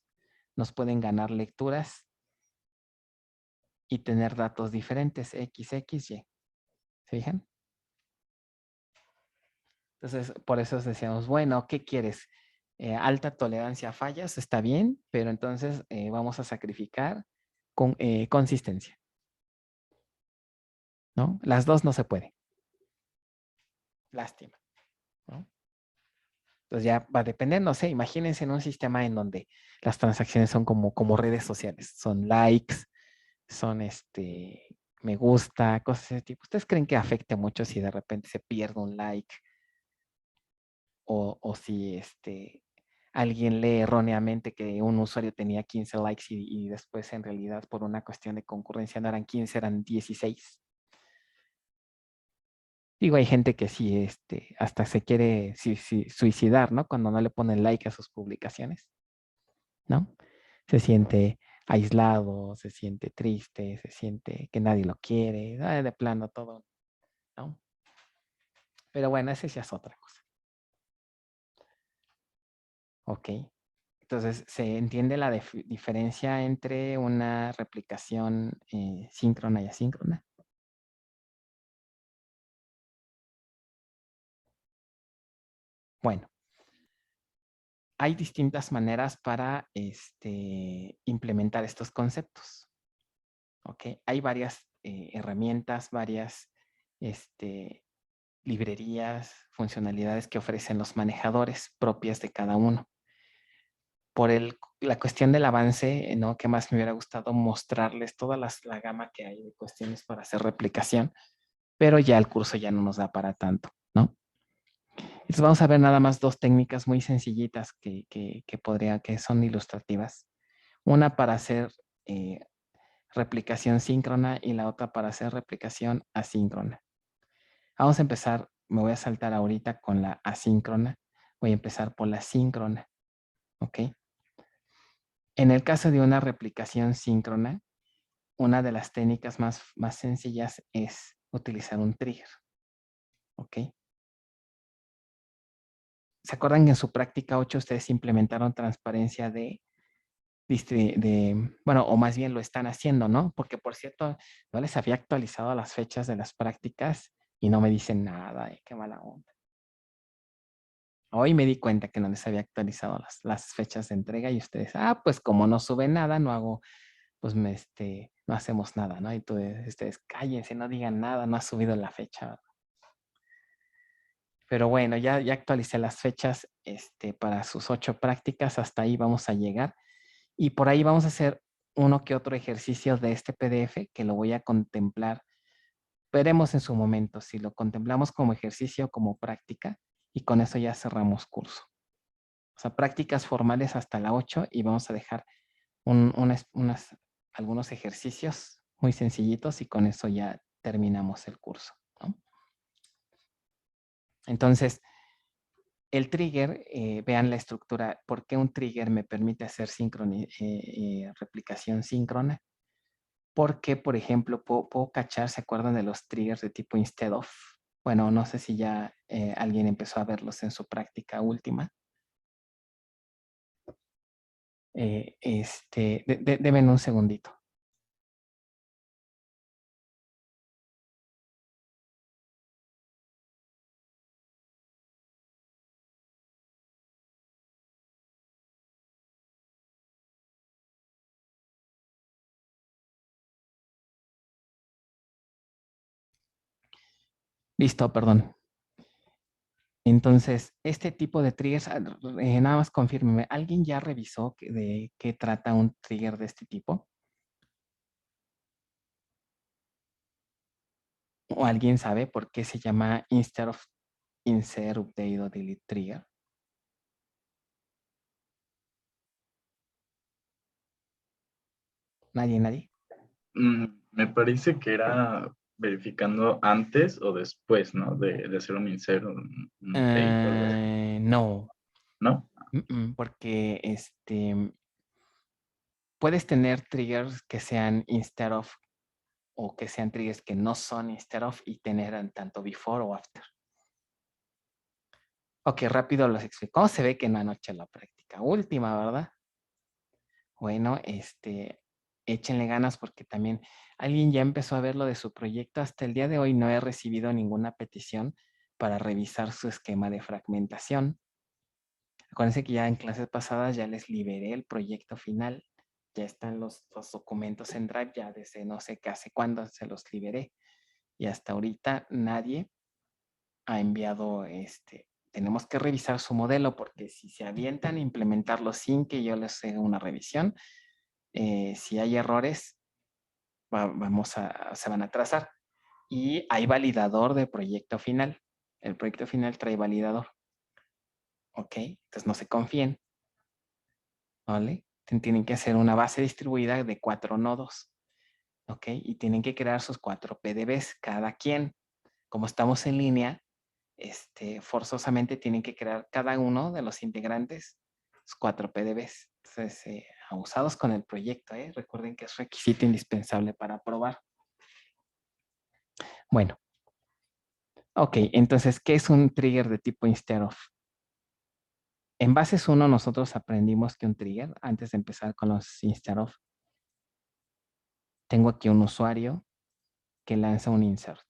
S1: nos pueden ganar lecturas y tener datos diferentes, X, X, Y. ¿Se fijan? Entonces, por eso decíamos, bueno, ¿qué quieres? Alta tolerancia a fallas, está bien, pero entonces vamos a sacrificar consistencia, ¿no? Las dos no se puede. Lástima, ¿no? Entonces ya va a depender, no sé, imagínense en un sistema en donde las transacciones son como redes sociales, son likes, son me gusta, cosas de ese tipo. ¿Ustedes creen que afecte mucho si de repente se pierde un like? O si alguien lee erróneamente que un usuario tenía 15 likes y después en realidad por una cuestión de concurrencia no eran 15, eran 16. Digo, hay gente que sí, hasta se quiere suicidar, ¿no? Cuando no le ponen like a sus publicaciones, ¿no? Se siente aislado, se siente triste, se siente que nadie lo quiere, de plano todo, ¿no? Pero bueno, esa ya es otra cosa. Ok. Entonces, ¿se entiende la diferencia entre una replicación síncrona y asíncrona? Bueno, hay distintas maneras para implementar estos conceptos. ¿Ok? Hay varias herramientas, varias librerías, funcionalidades que ofrecen los manejadores propias de cada uno. Por la cuestión del avance, ¿no? Que más me hubiera gustado mostrarles toda la gama que hay de cuestiones para hacer replicación, pero ya el curso ya no nos da para tanto, ¿no? Entonces vamos a ver nada más dos técnicas muy sencillitas que son ilustrativas. Una para hacer replicación síncrona y la otra para hacer replicación asíncrona. Vamos a empezar, me voy a saltar ahorita con la asíncrona. Voy a empezar por la síncrona, ¿ok? En el caso de una replicación síncrona, una de las técnicas más sencillas es utilizar un trigger, ¿ok? ¿Se acuerdan que en su práctica 8 ustedes implementaron transparencia bueno, o más bien lo están haciendo, ¿no? Porque por cierto, no les había actualizado las fechas de las prácticas y no me dicen nada, qué mala onda. Hoy me di cuenta que no les había actualizado las fechas de entrega y ustedes, pues como no sube nada, no hago, pues no hacemos nada, ¿no? Y ustedes cállense, no digan nada, no ha subido la fecha. Pero bueno, ya actualicé las fechas para sus 8 prácticas, hasta ahí vamos a llegar. Y por ahí vamos a hacer uno que otro ejercicio de este PDF que lo voy a contemplar. Veremos en su momento si lo contemplamos como ejercicio o como práctica. y con eso ya cerramos curso. O sea, prácticas formales hasta la 8 y vamos a dejar algunos ejercicios muy sencillitos y con eso ya terminamos el curso, ¿no? Entonces, el trigger, vean la estructura. ¿Por qué un trigger me permite hacer replicación síncrona? Porque, por ejemplo, puedo cachar, ¿se acuerdan de los triggers de tipo instead of? Bueno, no sé si ya alguien empezó a verlos en su práctica última. Deben un segundito. Listo, perdón. Entonces, este tipo de triggers, nada más confírmeme, ¿alguien ya revisó de qué trata un trigger de este tipo? ¿O alguien sabe por qué se llama instead of insert, update o delete trigger? ¿Nadie?
S3: Me parece que era verificando antes o después, ¿no? De hacer un insert, un update o algo así.
S1: No.
S3: ¿No?
S1: Porque puedes tener triggers que sean instead of o que sean triggers que no son instead of y tener tanto before o after. Ok, rápido los explico. ¿Cómo se ve que no anoche la práctica última, verdad? Bueno, échenle ganas porque también alguien ya empezó a ver lo de su proyecto. Hasta el día de hoy no he recibido ninguna petición para revisar su esquema de fragmentación. Acuérdense que ya en clases pasadas ya les liberé el proyecto final. Ya están los documentos en Drive, ya desde no sé qué hace cuándo se los liberé. Y hasta ahorita nadie ha enviado tenemos que revisar su modelo porque si se avientan a implementarlo sin que yo les haga una revisión, si hay errores, se van a trazar. Y hay validador de proyecto final. El proyecto final trae validador. Ok, entonces no se confíen. ¿Vale? Tienen que hacer una base distribuida de 4 nodos. Ok, y tienen que crear sus 4 PDBs cada quien. Como estamos en línea, forzosamente tienen que crear cada uno de los integrantes sus 4 PDBs. Entonces, abusados con el proyecto, recuerden que es requisito indispensable para aprobar. Bueno, ok, entonces, ¿qué es un trigger de tipo instead of? En Bases 1 nosotros aprendimos que un trigger, antes de empezar con los instead of, tengo aquí un usuario que lanza un insert.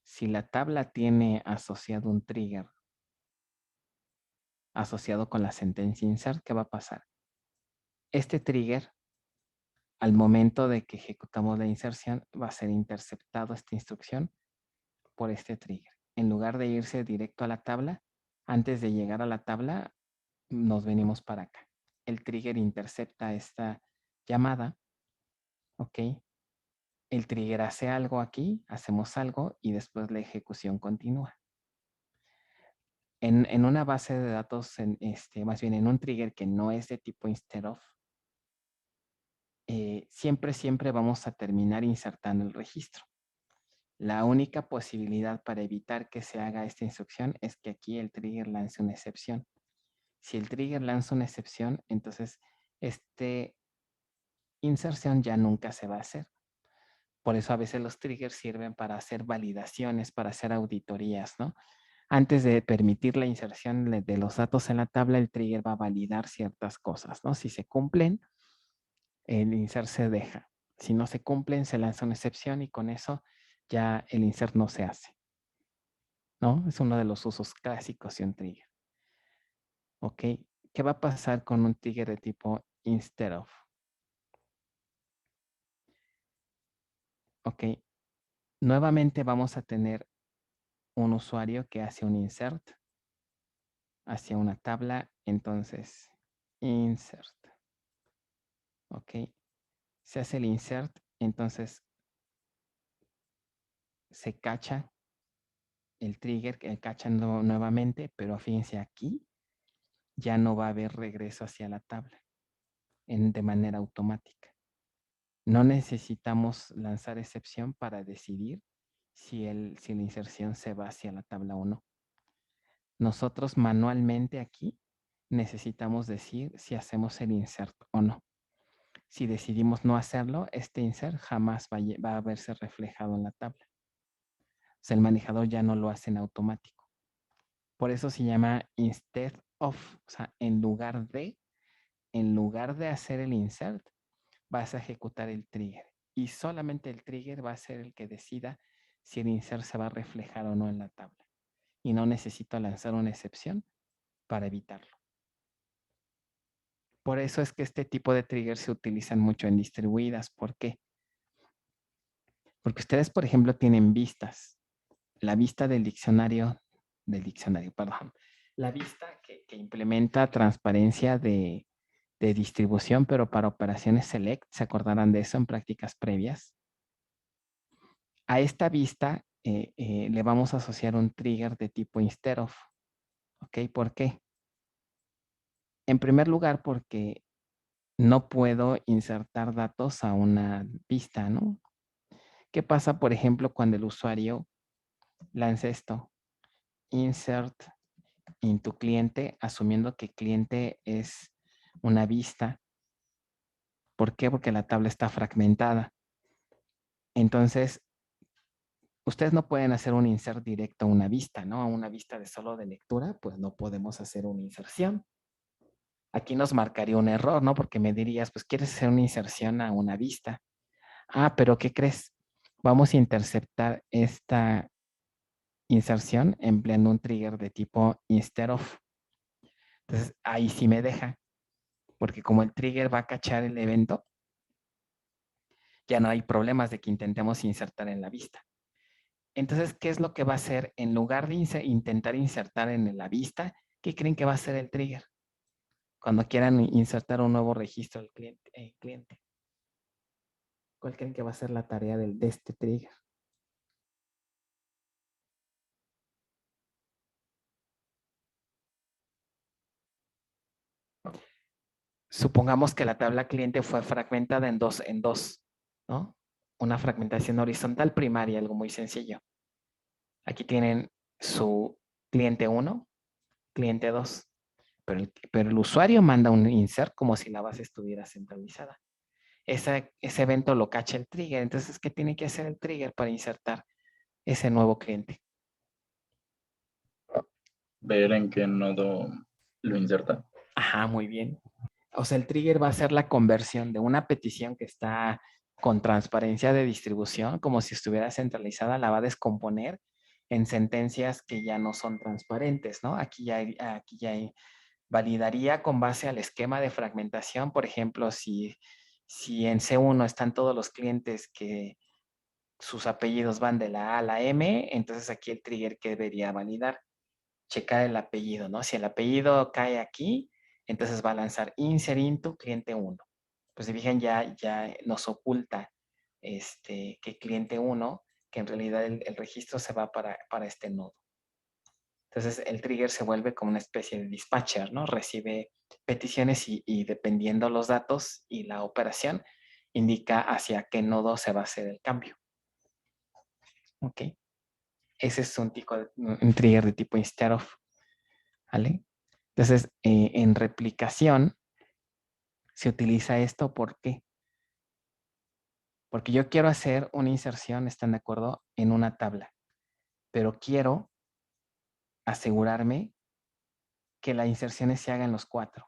S1: Si la tabla tiene asociado un trigger asociado con la sentencia insert, ¿qué va a pasar? Este trigger, al momento de que ejecutamos la inserción, va a ser interceptado esta instrucción por este trigger. En lugar de irse directo a la tabla, antes de llegar a la tabla, nos venimos para acá. El trigger intercepta esta llamada, ¿ok? El trigger hace algo aquí, hacemos algo y después la ejecución continúa. En una base de datos, más bien en un trigger que no es de tipo instead of, siempre vamos a terminar insertando el registro. La única posibilidad para evitar que se haga esta instrucción es que aquí el trigger lance una excepción. Si el trigger lanza una excepción, entonces esta inserción ya nunca se va a hacer. Por eso a veces los triggers sirven para hacer validaciones, para hacer auditorías, ¿no? Antes de permitir la inserción de los datos en la tabla, el trigger va a validar ciertas cosas, ¿no? Si se cumplen, el insert se deja. Si no se cumplen, se lanza una excepción y con eso ya el insert no se hace, ¿no? Es uno de los usos clásicos de un trigger. ¿Ok? ¿Qué va a pasar con un trigger de tipo instead of? ¿Ok? Nuevamente vamos a tener un usuario que hace un insert hacia una tabla, entonces insert. ¿Ok? Se hace el insert, entonces se cacha el trigger que cacha nuevamente, pero fíjense aquí, ya no va a haber regreso hacia la tabla de manera automática. No necesitamos lanzar excepción para decidir si la inserción se va hacia la tabla o no. Nosotros manualmente aquí necesitamos decir si hacemos el insert o no. Si decidimos no hacerlo, este insert jamás va a verse reflejado en la tabla. O sea, el manejador ya no lo hace en automático. Por eso se llama instead of, o sea, en lugar de hacer el insert, vas a ejecutar el trigger. Y solamente el trigger va a ser el que decida si el insert se va a reflejar o no en la tabla. Y no necesito lanzar una excepción para evitarlo. Por eso es que este tipo de triggers se utilizan mucho en distribuidas. ¿Por qué? Porque ustedes, por ejemplo, tienen vistas. La vista del diccionario, perdón. La vista que implementa transparencia de distribución, pero para operaciones select, ¿se acordarán de eso en prácticas previas? A esta vista le vamos a asociar un trigger de tipo instead of. ¿Ok? ¿Por qué? En primer lugar, porque no puedo insertar datos a una vista, ¿no? ¿Qué pasa, por ejemplo, cuando el usuario lanza esto? Insert into cliente, asumiendo que cliente es una vista. ¿Por qué? Porque la tabla está fragmentada. Entonces, ustedes no pueden hacer un insert directo a una vista, ¿no? A una vista de solo de lectura, pues no podemos hacer una inserción. Aquí nos marcaría un error, ¿no? Porque me dirías, pues quieres hacer una inserción a una vista. Ah, pero ¿qué crees? Vamos a interceptar esta inserción empleando un trigger de tipo instead of. Entonces, ahí sí me deja, porque como el trigger va a cachar el evento, ya no hay problemas de que intentemos insertar en la vista. Entonces, ¿qué es lo que va a hacer? En lugar de intentar insertar en la vista, ¿qué creen que va a hacer el trigger? Cuando quieran insertar un nuevo registro al cliente. ¿Cuál creen que va a ser la tarea de este trigger? Supongamos que la tabla cliente fue fragmentada en dos, ¿no? Una fragmentación horizontal primaria, algo muy sencillo. Aquí tienen su cliente 1, cliente 2, pero el usuario manda un insert como si la base estuviera centralizada. Ese evento lo cacha el trigger. Entonces, ¿qué tiene que hacer el trigger para insertar ese nuevo cliente?
S3: Ver en qué nodo lo inserta.
S1: Ajá, muy bien. O sea, el trigger va a ser la conversión de una petición que está con transparencia de distribución, como si estuviera centralizada, la va a descomponer en sentencias que ya no son transparentes, ¿no? Aquí ya validaría con base al esquema de fragmentación. Por ejemplo, si en C1 están todos los clientes que sus apellidos van de la A a la M, entonces aquí el trigger que debería validar, checar el apellido, ¿no? Si el apellido cae aquí, entonces va a lanzar insert into cliente 1. Pues si fijan, ya nos oculta que cliente 1, que en realidad el registro se va para este nodo. Entonces el trigger se vuelve como una especie de dispatcher, ¿no? Recibe peticiones y dependiendo los datos y la operación, indica hacia qué nodo se va a hacer el cambio. ¿Ok? Ese es un trigger de tipo instead of. ¿Vale? Entonces, en replicación se utiliza esto. ¿Por qué? Porque yo quiero hacer una inserción, ¿están de acuerdo? En una tabla. Pero quiero asegurarme que las inserciones se hagan los 4.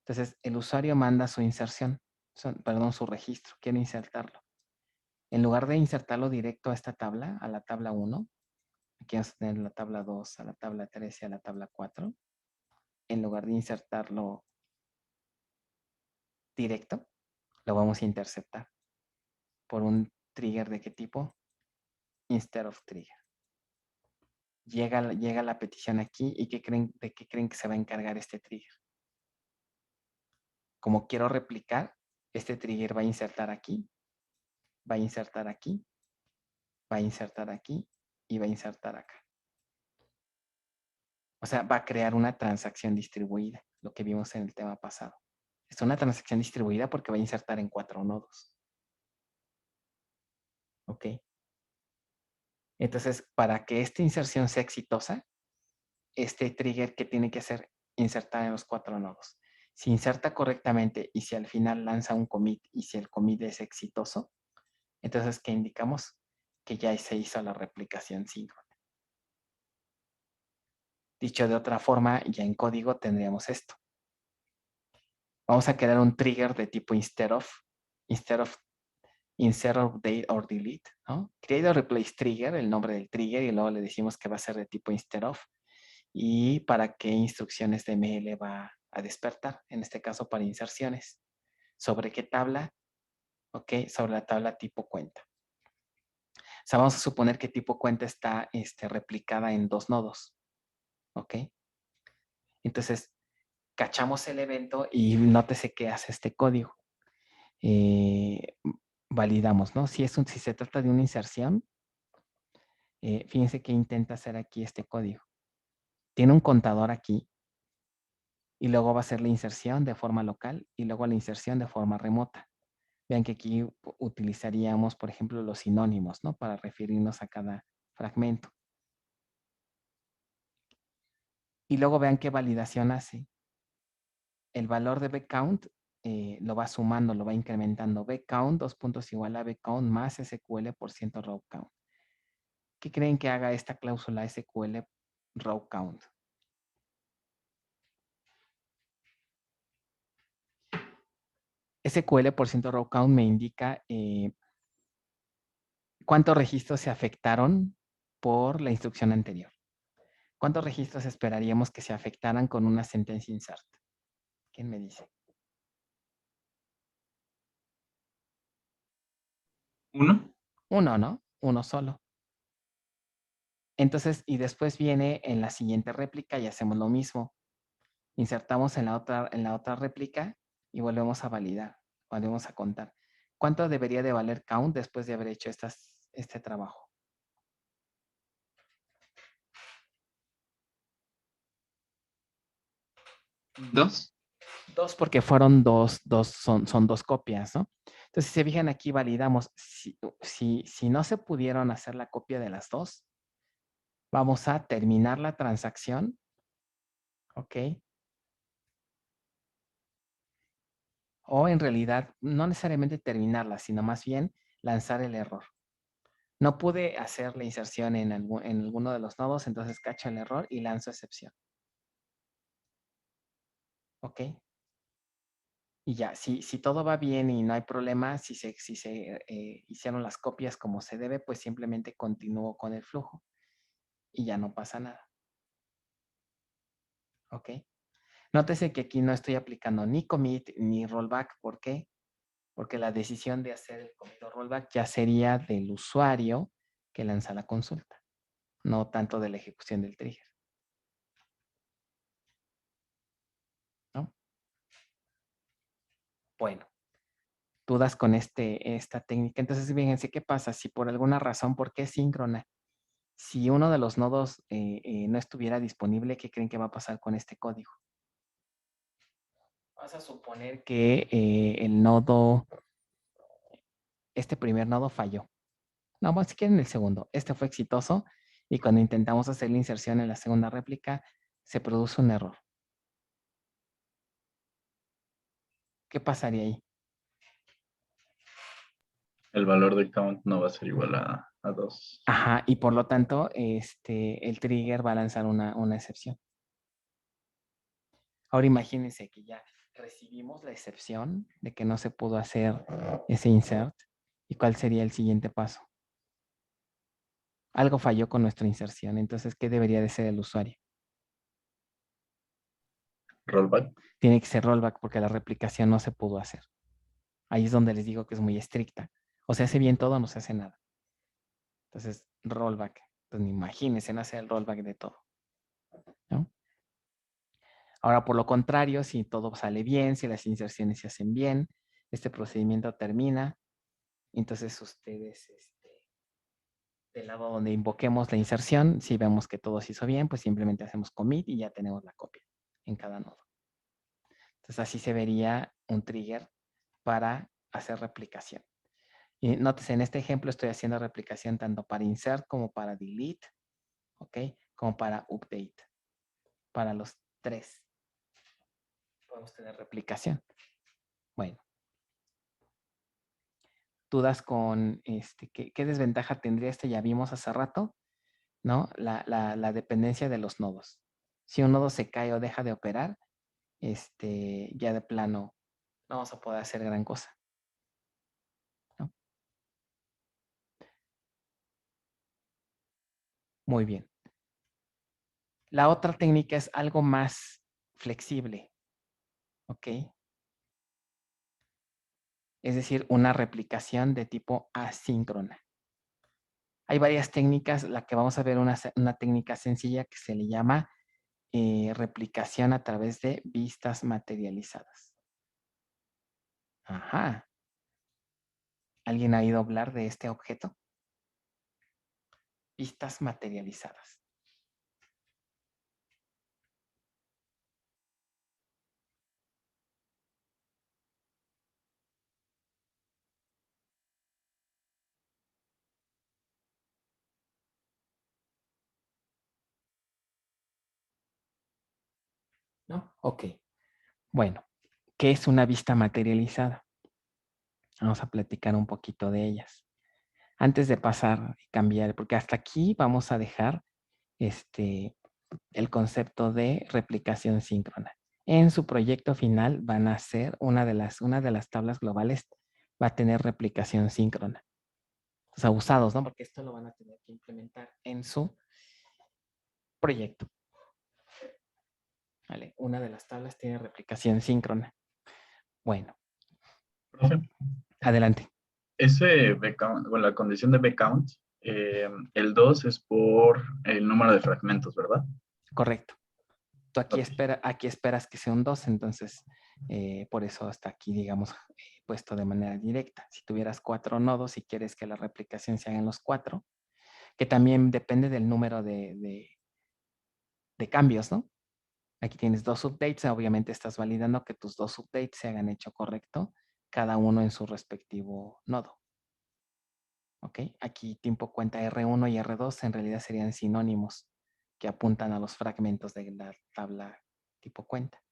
S1: Entonces, el usuario manda su inserción, su registro, quiere insertarlo. En lugar de insertarlo directo a esta tabla, a la tabla 1, aquí vamos a tener la tabla 2, a la tabla 3 y a la tabla 4, en lugar de insertarlo directo, lo vamos a interceptar por un trigger de qué tipo? Instead of trigger. Llega la petición aquí y ¿de qué creen que se va a encargar este trigger? Como quiero replicar, este trigger va a insertar aquí, va a insertar aquí, va a insertar aquí y va a insertar acá. O sea, va a crear una transacción distribuida, lo que vimos en el tema pasado. Es una transacción distribuida porque va a insertar en 4 nodos. ¿Ok? Entonces, para que esta inserción sea exitosa, este trigger que tiene que hacer, insertar en los 4 nodos. Si inserta correctamente y si al final lanza un commit y si el commit es exitoso, entonces, ¿qué indicamos? Que ya se hizo la replicación síncrona. Dicho de otra forma, ya en código tendríamos esto. Vamos a crear un trigger de tipo instead of date or delete, ¿no? Create or replace trigger, el nombre del trigger, y luego le decimos que va a ser de tipo instead of y para qué instrucciones de ML va a despertar, en este caso para inserciones. ¿Sobre qué tabla? Ok, sobre la tabla tipo cuenta. O sea, vamos a suponer que tipo cuenta está replicada en 2 nodos. Ok. Entonces, cachamos el evento y nótese que hace este código. Validamos, ¿no? Si se trata de una inserción, fíjense que intenta hacer aquí este código. Tiene un contador aquí y luego va a hacer la inserción de forma local y luego la inserción de forma remota. Vean que aquí utilizaríamos, por ejemplo, los sinónimos, ¿no? Para referirnos a cada fragmento. Y luego vean qué validación hace. El valor de bcount lo va sumando, lo va incrementando. Bcount, 2 puntos igual a bcount más SQL por ciento row count. ¿Qué creen que haga esta cláusula SQL row count? SQL por ciento row count me indica cuántos registros se afectaron por la instrucción anterior. ¿Cuántos registros esperaríamos que se afectaran con una sentencia insert? ¿Quién me dice?
S2: 1.
S1: 1, ¿no? 1 solo. Entonces, y después viene en la siguiente réplica y hacemos lo mismo. Insertamos en la otra réplica y volvemos a validar, volvemos a contar. ¿Cuánto debería de valer count después de haber hecho este trabajo?
S2: 2.
S1: 2 porque fueron son 2 copias, ¿no? Entonces, si se fijan aquí, validamos. Si no se pudieron hacer la copia de las 2, vamos a terminar la transacción, ¿ok? O en realidad, no necesariamente terminarla, sino más bien lanzar el error. No pude hacer la inserción en alguno de los nodos, entonces cacho el error y lanzo excepción. ¿Ok? Y ya, si todo va bien y no hay problema, si se hicieron las copias como se debe, pues simplemente continúo con el flujo y ya no pasa nada. ¿Ok? Nótese que aquí no estoy aplicando ni commit ni rollback. ¿Por qué? Porque la decisión de hacer el commit o rollback ya sería del usuario que lanza la consulta, no tanto de la ejecución del trigger. ¿No? Bueno, dudas con esta técnica. Entonces, fíjense qué pasa si por alguna razón, ¿por qué síncrona? Si uno de los nodos no estuviera disponible, ¿qué creen que va a pasar con este código? Vamos a suponer que este primer nodo falló. No, más si quieren el segundo. Este fue exitoso y cuando intentamos hacer la inserción en la segunda réplica, se produce un error. ¿Qué pasaría ahí?
S3: El valor de count no va a ser igual a 2.
S1: Ajá, y por lo tanto, el trigger va a lanzar una excepción. Ahora imagínense que ya recibimos la excepción de que no se pudo hacer ese insert. ¿Y cuál sería el siguiente paso? Algo falló con nuestra inserción. Entonces, ¿qué debería de ser el usuario?
S3: Rollback.
S1: Tiene que ser rollback porque la replicación no se pudo hacer. Ahí es donde les digo que es muy estricta. O se hace bien todo o no se hace nada. Entonces, rollback. Entonces, imagínense, no hacer el rollback de todo. ¿No? Ahora, por lo contrario, si todo sale bien, si las inserciones se hacen bien, este procedimiento termina. Entonces, ustedes del lado donde invoquemos la inserción, si vemos que todo se hizo bien, pues simplemente hacemos commit y ya tenemos la copia en cada nodo. Entonces así se vería un trigger para hacer replicación. Y nótese, en este ejemplo estoy haciendo replicación tanto para insert como para delete, ¿ok? Como para update. Para los tres podemos tener replicación. Bueno. Dudas con ¿qué desventaja tendría este? Ya vimos hace rato, ¿no? La dependencia de los nodos. Si un nodo se cae o deja de operar, ya de plano no vamos a poder hacer gran cosa, ¿no? Muy bien. La otra técnica es algo más flexible, ¿ok? Es decir, una replicación de tipo asíncrona. Hay varias técnicas, la que vamos a ver una técnica sencilla que se le llama replicación a través de vistas materializadas. Ajá. ¿Alguien ha oído hablar de este objeto? Vistas materializadas. ¿No? Ok. Bueno, ¿qué es una vista materializada? Vamos a platicar un poquito de ellas. Antes de pasar y cambiar, porque hasta aquí vamos a dejar el concepto de replicación síncrona. En su proyecto final van a hacer una de las tablas globales va a tener replicación síncrona. Los abusados, ¿no? Porque esto lo van a tener que implementar en su proyecto. ¿Vale? Una de las tablas tiene replicación síncrona. Bueno.
S3: Profe,
S1: Adelante.
S3: ese bcount, con la condición de bcount, el 2 es por el número de fragmentos, ¿verdad?
S1: Correcto. Tú aquí,
S3: Ok.
S1: aquí esperas que sea un 2, entonces por eso está aquí, digamos, puesto de manera directa. Si tuvieras 4 nodos y quieres que la replicación se haga en los 4, que también depende del número de cambios, ¿no? Aquí tienes 2 updates, obviamente estás validando que tus 2 updates se hagan hecho correcto, cada uno en su respectivo nodo. ¿Ok? Aquí tiempo cuenta R1 y R2 en realidad serían sinónimos que apuntan a los fragmentos de la tabla tipo cuenta.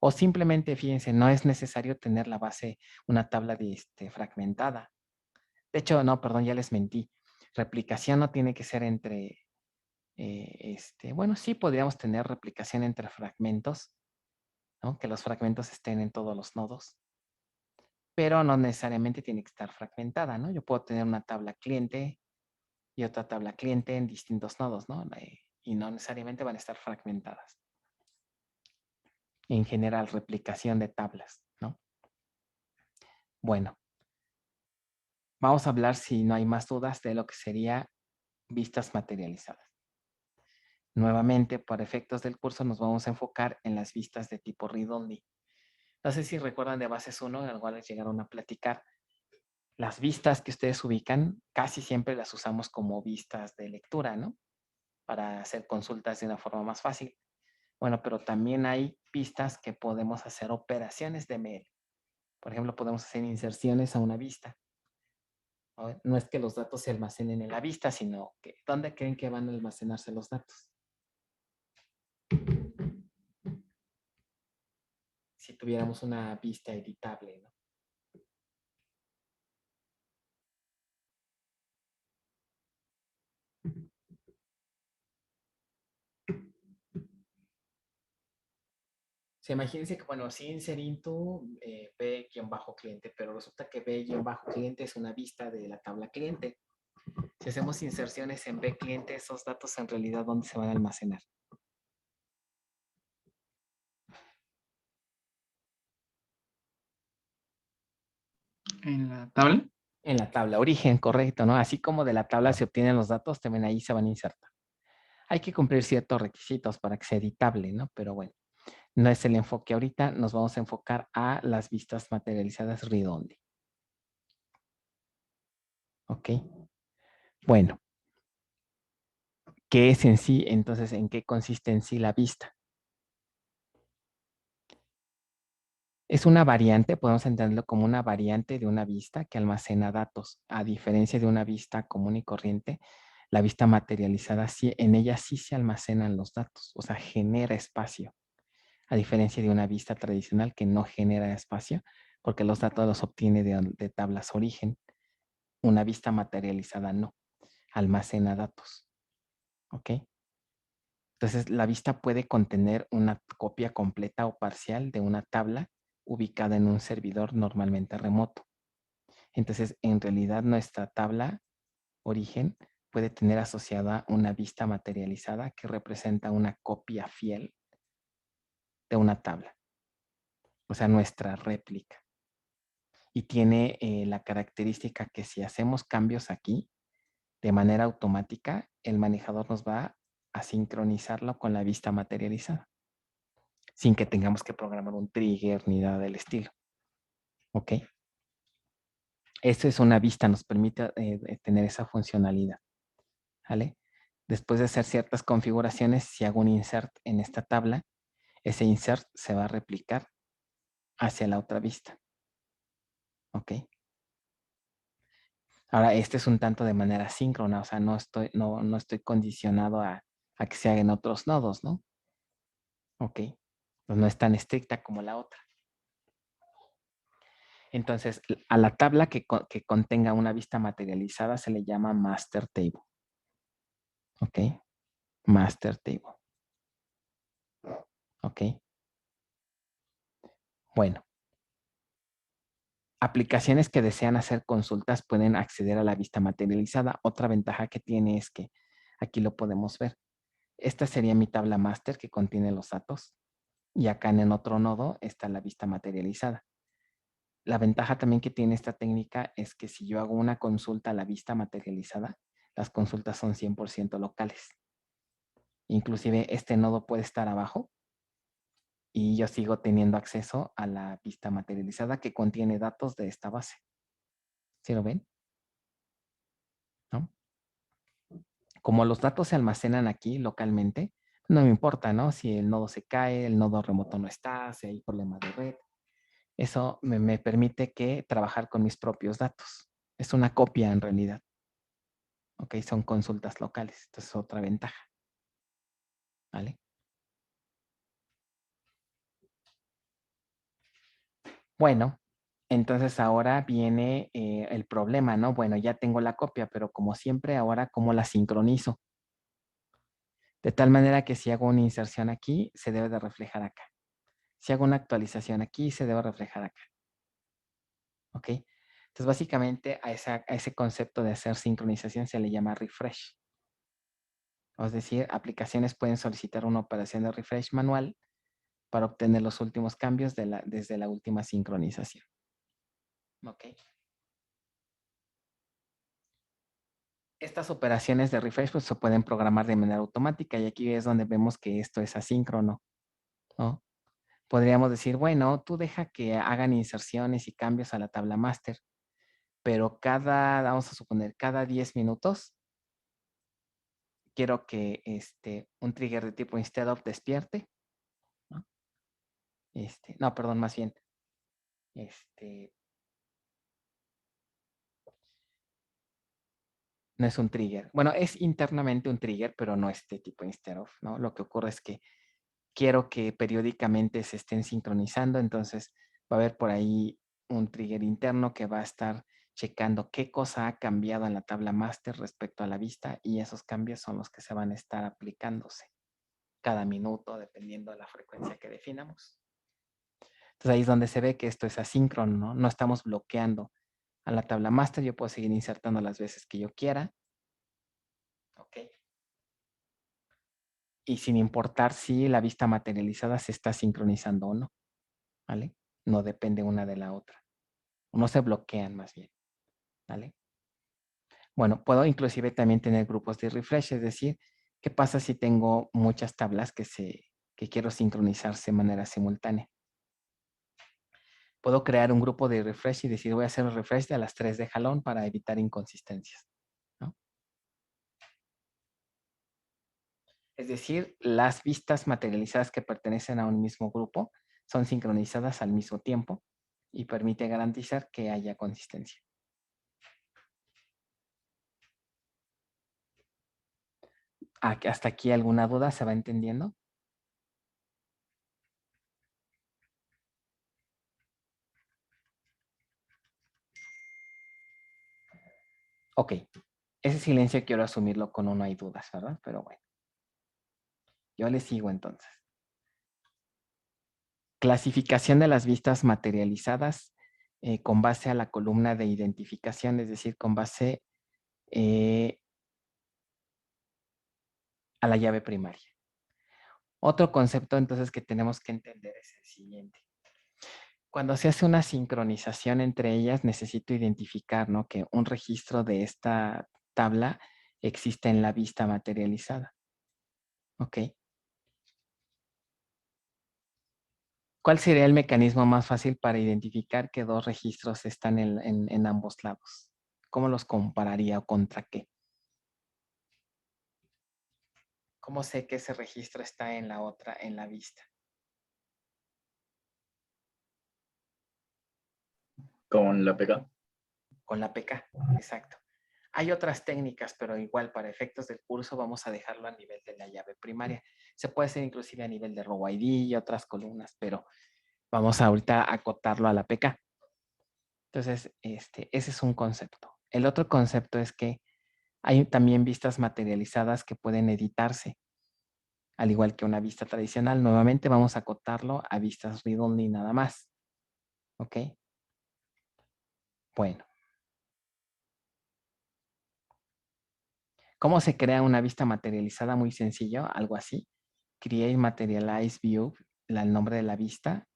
S1: O simplemente, fíjense, no es necesario tener la base, una tabla fragmentada. De hecho, no, perdón, ya les mentí. Replicación no tiene que ser entre, bueno, sí podríamos tener replicación entre fragmentos, ¿no? Que los fragmentos estén en todos los nodos, pero no necesariamente tiene que estar fragmentada, ¿no? Yo puedo tener una tabla cliente y otra tabla cliente en distintos nodos, ¿no? Y no necesariamente van a estar fragmentadas. En general, replicación de tablas, ¿no? Bueno, vamos a hablar, si no hay más dudas, de lo que sería vistas materializadas. Nuevamente, por efectos del curso, nos vamos a enfocar en las vistas de tipo read-only. No sé si recuerdan de bases 1, en las cuales llegaron a platicar. Las vistas que ustedes ubican, casi siempre las usamos como vistas de lectura, ¿no? Para hacer consultas de una forma más fácil. Bueno, pero también hay vistas que podemos hacer operaciones de mail. Por ejemplo, podemos hacer inserciones a una vista. No es que los datos se almacenen en la vista, sino que ¿dónde creen que van a almacenarse los datos? Si tuviéramos una vista editable, ¿no? Imagínense que, bueno, sí inserir tu B-cliente, pero resulta que B-cliente es una vista de la tabla cliente. Si hacemos inserciones en B-cliente, esos datos en realidad, ¿dónde se van a almacenar?
S2: En la tabla.
S1: En la tabla origen, correcto, ¿no? Así como de la tabla se obtienen los datos, también ahí se van a insertar. Hay que cumplir ciertos requisitos para que sea editable, ¿no? Pero bueno, no es el enfoque ahorita, nos vamos a enfocar a las vistas materializadas read-only. ¿Ok? Bueno, ¿Qué es en sí? Entonces, ¿en qué consiste en sí la vista? Es una variante, podemos entenderlo como una variante de una vista que almacena datos. A diferencia de una vista común y corriente, la vista materializada, sí, en ella sí se almacenan los datos, o sea, genera espacio. A diferencia de una vista tradicional que no genera espacio, porque los datos los obtiene de tablas origen. Una vista materializada no, almacena datos. ¿Ok? Entonces, la vista puede contener una copia completa o parcial de una tabla ubicada en un servidor normalmente remoto. Entonces, en realidad, nuestra tabla origen puede tener asociada una vista materializada que representa una copia fiel de una tabla, o sea, nuestra réplica. Y tiene la característica que si hacemos cambios aquí, de manera automática, el manejador nos va a sincronizarlo con la vista materializada, sin que tengamos que programar un trigger ni nada del estilo. ¿Ok? Esto es una vista, nos permite tener esa funcionalidad. ¿Vale? Después de hacer ciertas configuraciones, si hago un insert en esta tabla, ese insert se va a replicar hacia la otra vista. ¿Ok? Ahora, este es un tanto de manera síncrona, o sea, no estoy condicionado a que se hagan otros nodos, ¿no? ¿Ok? Pues no es tan estricta como la otra. Entonces, a la tabla que contenga una vista materializada se le llama master table. ¿Ok? Master table. ¿Ok? Bueno. Aplicaciones que desean hacer consultas pueden acceder a la vista materializada. Otra ventaja que tiene es que aquí lo podemos ver. Esta sería mi tabla master que contiene los datos. Y acá en el otro nodo está la vista materializada. La ventaja también que tiene esta técnica es que si yo hago una consulta a la vista materializada, las consultas son 100% locales. Inclusive este nodo puede estar abajo y yo sigo teniendo acceso a la vista materializada que contiene datos de esta base. ¿Sí lo ven? ¿No? Como los datos se almacenan aquí localmente, no me importa, ¿no? Si el nodo se cae, el nodo remoto no está, si hay problemas de red. Eso me permite que trabajar con mis propios datos. Es una copia en realidad. Ok, son consultas locales. Entonces es otra ventaja. ¿Vale? Bueno, entonces ahora viene el problema, ¿no? Bueno, ya tengo la copia, pero como siempre, ahora, ¿cómo la sincronizo? De tal manera que si hago una inserción aquí, se debe de reflejar acá. Si hago una actualización aquí, se debe reflejar acá. ¿Ok? Entonces, básicamente a ese concepto de hacer sincronización se le llama refresh. Es decir, aplicaciones pueden solicitar una operación de refresh manual para obtener los últimos cambios desde la última sincronización. ¿Ok? Estas operaciones de refresh pues, se pueden programar de manera automática y aquí es donde vemos que esto es asíncrono, ¿no? Podríamos decir, bueno, tú deja que hagan inserciones y cambios a la tabla master, pero vamos a suponer, cada 10 minutos quiero que un trigger de tipo instead of despierte, ¿no? No, perdón, más bien, no es un trigger. Bueno, es internamente un trigger, pero no este tipo instead of, ¿no? Lo que ocurre es que quiero que periódicamente se estén sincronizando, entonces va a haber por ahí un trigger interno que va a estar checando qué cosa ha cambiado en la tabla master respecto a la vista y esos cambios son los que se van a estar aplicándose cada minuto dependiendo de la frecuencia que definamos. Entonces ahí es donde se ve que esto es asíncrono, ¿no? No estamos bloqueando a la tabla master, yo puedo seguir insertando las veces que yo quiera. Ok. Y sin importar si la vista materializada se está sincronizando o no, ¿vale? No depende una de la otra. No se bloquean más bien, ¿vale? Bueno, puedo inclusive también tener grupos de refresh, es decir, ¿qué pasa si tengo muchas tablas que quiero sincronizarse de manera simultánea? Puedo crear un grupo de refresh y decir, voy a hacer el refresh de las 3 de jalón para evitar inconsistencias, ¿no? Es decir, las vistas materializadas que pertenecen a un mismo grupo son sincronizadas al mismo tiempo y permite garantizar que haya consistencia. ¿Hasta aquí alguna duda? ¿Se va entendiendo? Ok. Ese silencio quiero asumirlo con no hay dudas, ¿verdad? Pero bueno. Yo le sigo entonces. Clasificación de las vistas materializadas con base a la columna de identificación, es decir, con base a la llave primaria. Otro concepto entonces que tenemos que entender es el siguiente. Cuando se hace una sincronización entre ellas, necesito identificar, ¿no?, que un registro de esta tabla existe en la vista materializada. ¿Ok? ¿Cuál sería el mecanismo más fácil para identificar que dos registros están en ambos lados? ¿Cómo los compararía o contra qué? ¿Cómo sé que ese registro está en la otra, en la vista?
S3: Con la pega.
S1: Con la PK, exacto. Hay otras técnicas, pero igual para efectos del curso vamos a dejarlo a nivel de la llave primaria. Se puede hacer inclusive a nivel de row ID y otras columnas, pero vamos ahorita a acotarlo a la PK. Entonces, ese es un concepto. El otro concepto es que hay también vistas materializadas que pueden editarse, al igual que una vista tradicional. Nuevamente vamos a acotarlo a vistas read-only nada más. ¿Ok? Bueno. ¿Cómo se crea una vista materializada? Muy sencillo, algo así. Create Materialize View, el nombre de la vista.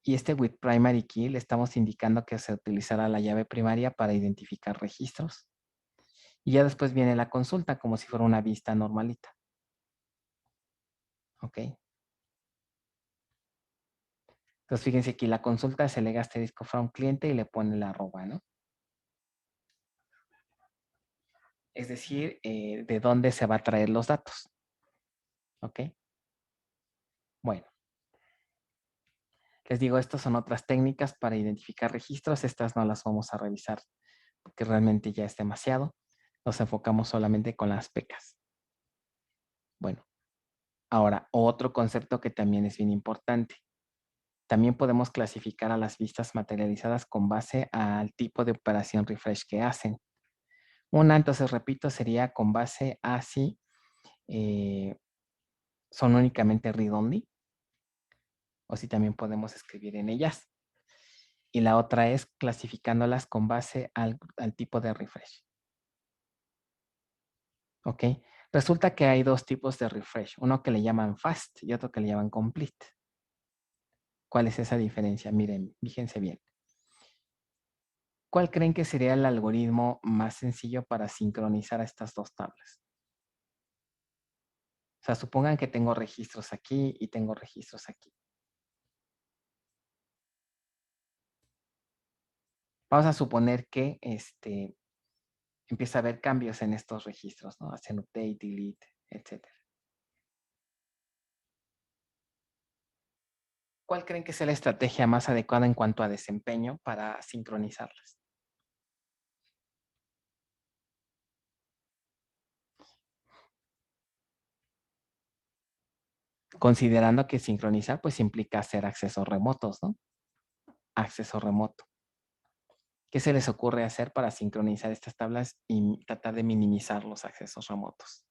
S1: Y with primary key le estamos indicando que se utilizará la llave primaria para identificar registros. Y ya después viene la consulta como si fuera una vista normalita. ¿Ok? Entonces fíjense aquí, la consulta se le asterisco from cliente y le pone la arroba, ¿no? Es decir, de dónde se va a traer los datos. ¿Ok? Bueno. Les digo, estas son otras técnicas para identificar registros. Estas no las vamos a revisar porque realmente ya es demasiado. Nos enfocamos solamente con las pecas. Bueno, ahora otro concepto que también es bien importante. También podemos clasificar a las vistas materializadas con base al tipo de operación refresh que hacen. Una, entonces repito, sería con base a si son únicamente read-only o si también podemos escribir en ellas. Y la otra es clasificándolas con base al tipo de refresh. ¿Ok? Resulta que hay dos tipos de refresh. Uno que le llaman fast y otro que le llaman complete. ¿Cuál es esa diferencia? Miren, fíjense bien. ¿Cuál creen que sería el algoritmo más sencillo para sincronizar a estas dos tablas? O sea, supongan que tengo registros aquí y tengo registros aquí. Vamos a suponer que empieza a haber cambios en estos registros, ¿no? Hacen update, delete, etc. ¿Cuál creen que sea la estrategia más adecuada en cuanto a desempeño para sincronizarlas? Considerando que sincronizar pues implica hacer accesos remotos, ¿no? Acceso remoto. ¿Qué se les ocurre hacer para sincronizar estas tablas y tratar de minimizar los accesos remotos?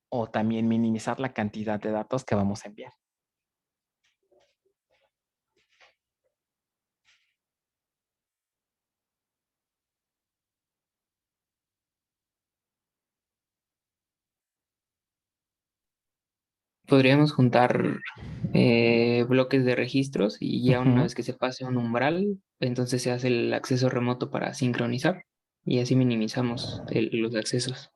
S1: O también minimizar la cantidad de datos que vamos a enviar.
S5: Podríamos juntar bloques de registros y ya una
S1: Ujú.
S5: vez que se pase un umbral, entonces se hace el acceso remoto para sincronizar y así minimizamos los accesos.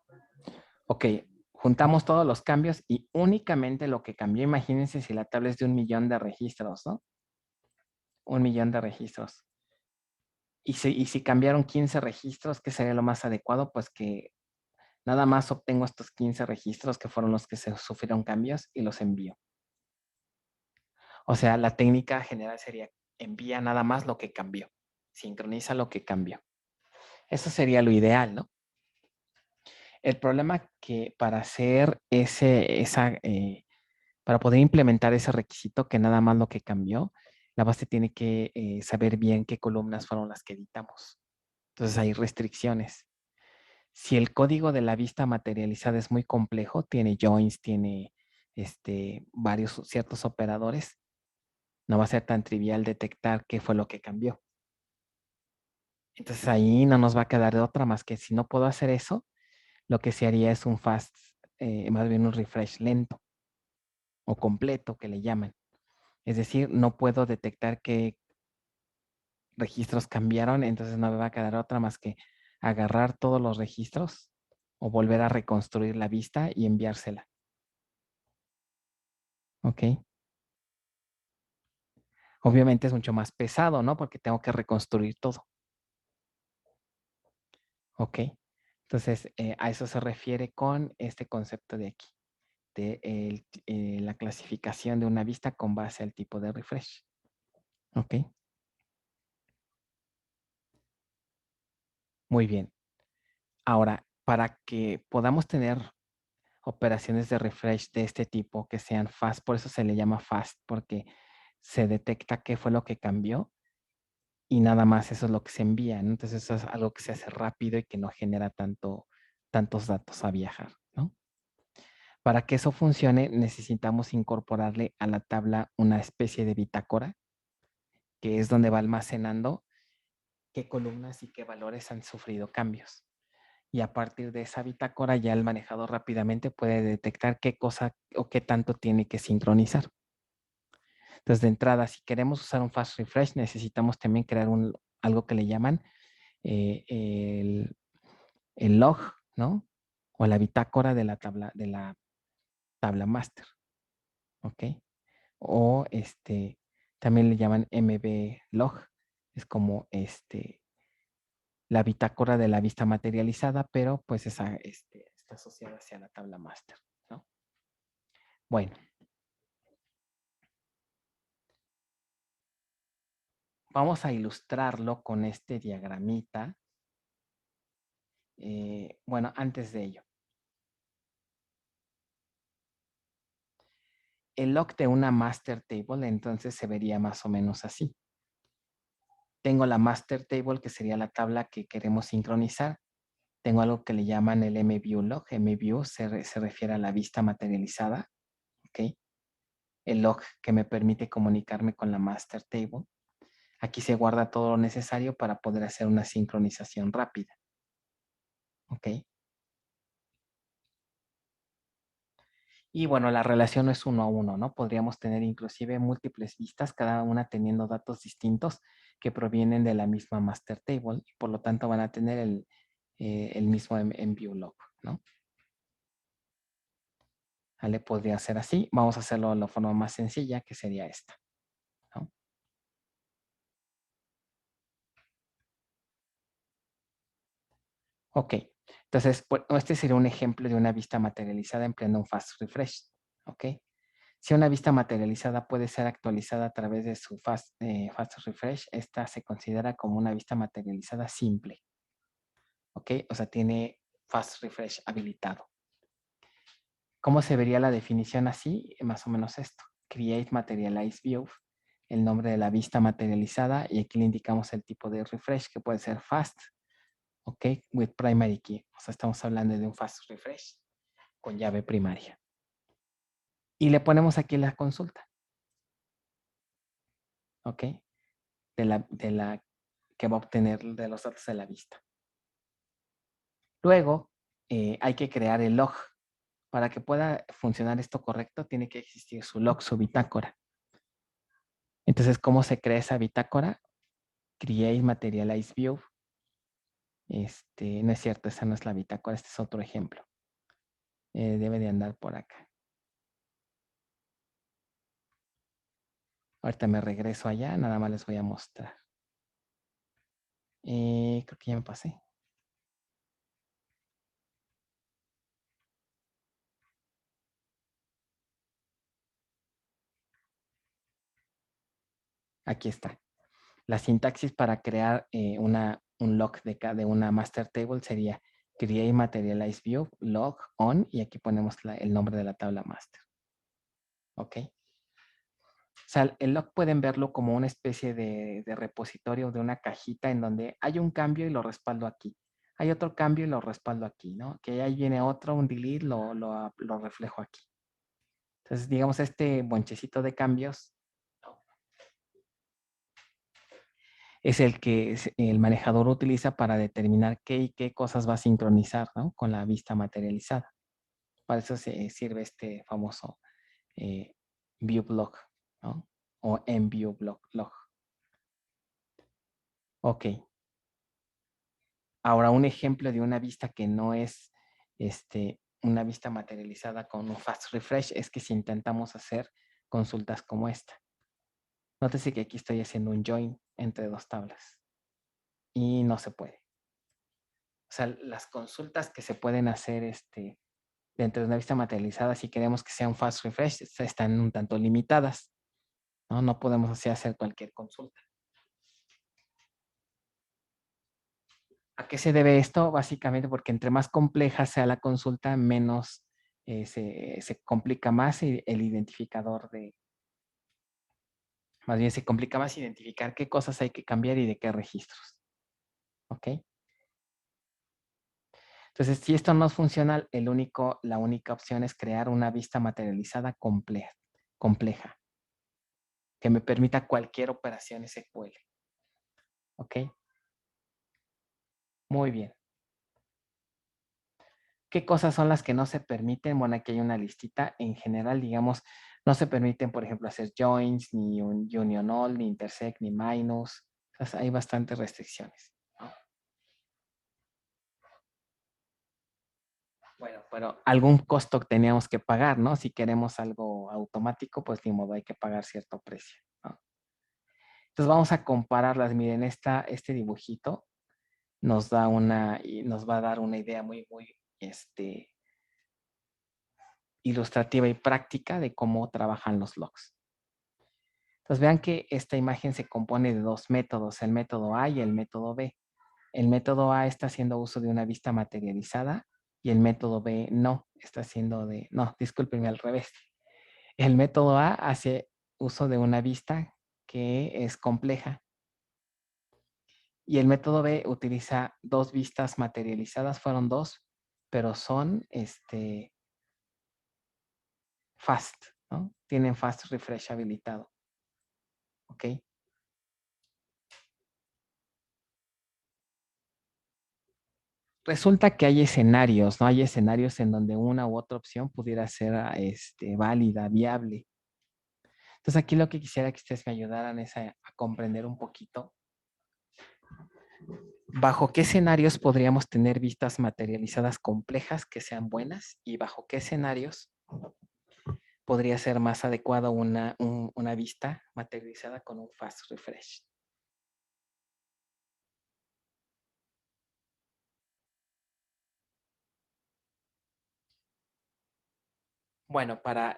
S1: Ok, juntamos todos los cambios y únicamente lo que cambió, imagínense si la tabla es de 1.000.000 de registros, ¿no? 1.000.000 de registros. Y si cambiaron 15 registros, ¿qué sería lo más adecuado? Pues que Nada más obtengo estos 15 registros que fueron los que se sufrieron cambios y los envío. O sea, la técnica general sería envía nada más lo que cambió. Sincroniza lo que cambió. Eso sería lo ideal, ¿no? El problema que para hacer para poder implementar ese requisito que nada más lo que cambió, la base tiene que saber bien qué columnas fueron las que editamos. Entonces hay restricciones. Si el código de la vista materializada es muy complejo, tiene joins, tiene varios ciertos operadores, no va a ser tan trivial detectar qué fue lo que cambió. Entonces ahí no nos va a quedar de otra más que si no puedo hacer eso, lo que se haría es un fast, más bien un refresh lento o completo que le llaman. Es decir, no puedo detectar qué registros cambiaron, entonces no me va a quedar otra más que agarrar todos los registros o volver a reconstruir la vista y enviársela. ¿Ok? Obviamente es mucho más pesado, ¿no? Porque tengo que reconstruir todo. ¿Ok? Entonces, a eso se refiere con este concepto de aquí, de la clasificación de una vista con base al tipo de refresh. ¿Ok? Muy bien. Ahora, para que podamos tener operaciones de refresh de este tipo que sean fast, por eso se le llama fast, porque se detecta qué fue lo que cambió y nada más eso es lo que se envía, ¿no? Entonces eso es algo que se hace rápido y que no genera tantos datos a viajar, ¿no? Para que eso funcione, necesitamos incorporarle a la tabla una especie de bitácora, que es donde va almacenando qué columnas y qué valores han sufrido cambios. Y a partir de esa bitácora ya el manejador rápidamente puede detectar qué cosa o qué tanto tiene que sincronizar. Entonces, de entrada, si queremos usar un fast refresh, necesitamos también crear algo que le llaman eh, el, el log, ¿no? O la bitácora de la tabla master, ¿ok? O también le llaman MB log, es como la bitácora de la vista materializada, pero pues esa está asociada hacia la tabla master, ¿no? Bueno. Vamos a ilustrarlo con este diagramita. Bueno, antes de ello. El log de una master table entonces se vería más o menos así. Tengo la master table que sería la tabla que queremos sincronizar. Tengo algo que le llaman el MView log. MView se refiere a la vista materializada. ¿Ok? El log que me permite comunicarme con la master table. Aquí se guarda todo lo necesario para poder hacer una sincronización rápida. ¿Ok? Y bueno, la relación no es 1 a 1, ¿no? Podríamos tener inclusive múltiples vistas, cada una teniendo datos distintos que provienen de la misma master table y por lo tanto van a tener el mismo enview log, ¿no? ¿Vale? Podría ser así. Vamos a hacerlo de la forma más sencilla, que sería esta, ¿no? Ok. Entonces, pues, este sería un ejemplo de una vista materializada empleando un fast refresh, ¿ok? Si una vista materializada puede ser actualizada a través de su fast refresh, esta se considera como una vista materializada simple. ¿Ok? O sea, tiene fast refresh habilitado. ¿Cómo se vería la definición así? Más o menos esto. Create materialize view, el nombre de la vista materializada y aquí le indicamos el tipo de refresh que puede ser fast, ¿ok? With primary key. O sea, estamos hablando de un fast refresh con llave primaria. Y le ponemos aquí la consulta. ¿Ok? De la que va a obtener de los datos de la vista. Luego, hay que crear el log. Para que pueda funcionar esto correcto, tiene que existir su log, su bitácora. Entonces, ¿cómo se crea esa bitácora? Create Materialize View. No es cierto, esa no es la bitácora, este es otro ejemplo. Debe de andar por acá. Ahorita me regreso allá, nada más les voy a mostrar. Creo que ya me pasé. Aquí está. La sintaxis para crear un log de una master table sería create materialize view, log on, y aquí ponemos el nombre de la tabla master. ¿Ok? O sea, el log pueden verlo como una especie de repositorio de una cajita en donde hay un cambio y lo respaldo aquí. Hay otro cambio y lo respaldo aquí, ¿no? Que ahí viene otro, un delete, lo reflejo aquí. Entonces, digamos, este bonchecito de cambios es el que el manejador utiliza para determinar qué y qué cosas va a sincronizar, ¿no? Con la vista materializada. Para eso se sirve este famoso view block, ¿no? O en view block log. Ok. Ahora, un ejemplo de una vista que no es una vista materializada con un fast refresh es que si intentamos hacer consultas como esta. Nótese que aquí estoy haciendo un join entre dos tablas y no se puede. O sea, las consultas que se pueden hacer dentro de una vista materializada, si queremos que sea un fast refresh, están un tanto limitadas, ¿no? No podemos así hacer cualquier consulta. ¿A qué se debe esto? Básicamente porque entre más compleja sea la consulta, menos se complica más el identificador más bien se complica más identificar qué cosas hay que cambiar y de qué registros. ¿Ok? Entonces, si esto no es funcional, la única opción es crear una vista materializada compleja, que me permita cualquier operación SQL. ¿Ok? Muy bien. ¿Qué cosas son las que no se permiten? Bueno, aquí hay una listita. En general, digamos, no se permiten, por ejemplo, hacer joins, ni un union all, ni intersect, ni minus. Entonces, hay bastantes restricciones, ¿no? Bueno, pero algún costo teníamos que pagar, ¿no? Si queremos algo automático, pues ni modo, hay que pagar cierto precio, ¿no? Entonces, vamos a compararlas. Miren, este dibujito nos va a dar una idea muy, muy, ilustrativa y práctica de cómo trabajan los logs. Entonces vean que esta imagen se compone de dos métodos, el método A y el método B. El método A está haciendo uso de una vista materializada y el método B no, está haciendo no, discúlpenme al revés. El método A hace uso de una vista que es compleja y el método B utiliza dos vistas materializadas, fueron dos, pero son fast, ¿no? Tienen fast refresh habilitado. ¿Ok? Resulta que hay escenarios, ¿no? Hay escenarios en donde una u otra opción pudiera ser válida, viable. Entonces aquí lo que quisiera que ustedes me ayudaran es a comprender un poquito bajo qué escenarios podríamos tener vistas materializadas complejas que sean buenas y bajo qué escenarios podría ser más adecuado una vista materializada con un fast refresh. Bueno, para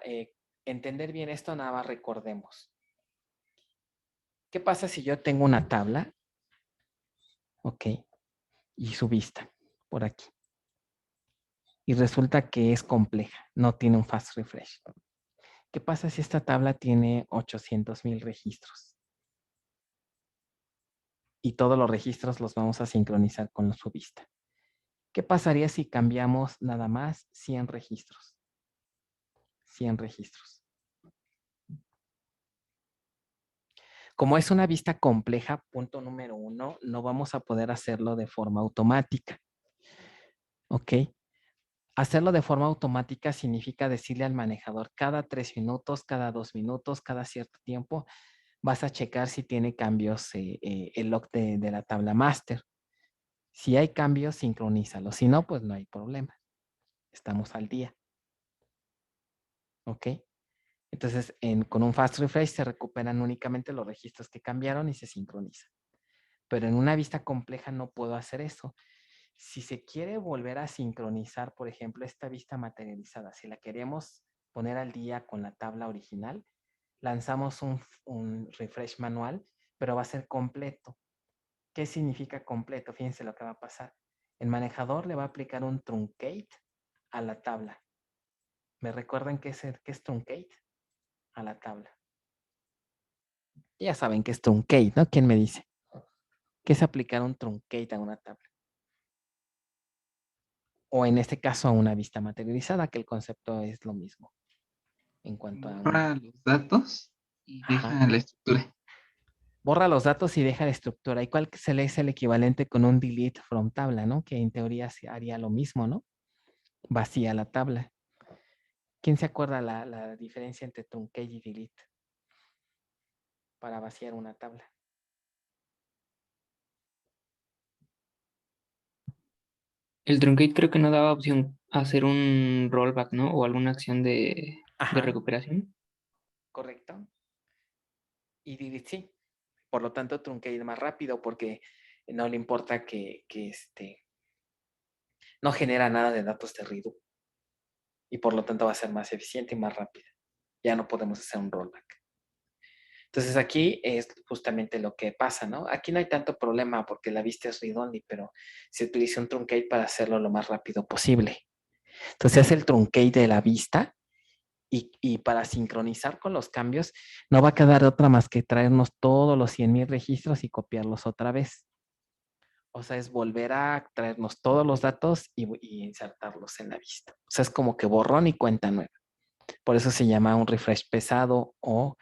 S1: entender bien esto, nada más recordemos. ¿Qué pasa si yo tengo una tabla? Ok. Y su vista por aquí. Y resulta que es compleja, no tiene un fast refresh. ¿Qué pasa si esta tabla tiene 800,000 registros? Y todos los registros los vamos a sincronizar con su vista. ¿Qué pasaría si cambiamos nada más 100 registros? 100 registros. Como es una vista compleja, punto número 1, no vamos a poder hacerlo de forma automática. ¿Ok? Hacerlo de forma automática significa decirle al manejador cada 3 minutos, cada 2 minutos, cada cierto tiempo, vas a checar si tiene cambios el log de la tabla master. Si hay cambios, sincronízalo. Si no, pues no hay problema. Estamos al día. ¿Ok? Entonces, con un fast refresh se recuperan únicamente los registros que cambiaron y se sincronizan. Pero en una vista compleja no puedo hacer eso. Si se quiere volver a sincronizar, por ejemplo, esta vista materializada, si la queremos poner al día con la tabla original, lanzamos un refresh manual, pero va a ser completo. ¿Qué significa completo? Fíjense lo que va a pasar. El manejador le va a aplicar un truncate a la tabla. ¿Me recuerdan qué es truncate? A la tabla. Ya saben qué es truncate, ¿no? ¿Quién me dice? ¿Qué es aplicar un truncate a una tabla? O en este caso a una vista materializada, que el concepto es lo mismo. En cuanto a
S2: Borra los datos y
S1: Ajá.
S2: deja la estructura.
S1: Borra los datos y deja la estructura. ¿Y cuál se le es el equivalente con un delete from tabla, ¿no? Que en teoría se haría lo mismo, ¿no? Vacía la tabla. ¿Quién se acuerda la diferencia entre truncate y delete para vaciar una tabla?
S5: El truncate creo que no daba opción a hacer un rollback, ¿no? O alguna acción de
S1: Ajá,
S5: recuperación.
S1: correcto. Y delete sí. Por lo tanto, truncate es más rápido porque no le importa que no genera nada de datos de redo. Y por lo tanto va a ser más eficiente y más rápida. Ya no podemos hacer un rollback. Entonces aquí es justamente lo que pasa, ¿no? Aquí no hay tanto problema porque la vista es read-only, pero se utiliza un truncate para hacerlo lo más rápido posible. Entonces se hace el truncate de la vista y para sincronizar con los cambios no va a quedar otra más que traernos todos los 100,000 registros y copiarlos otra vez. O sea, es volver a traernos todos los datos y insertarlos en la vista. O sea, es como que borrón y cuenta nueva. Por eso se llama un refresh pesado o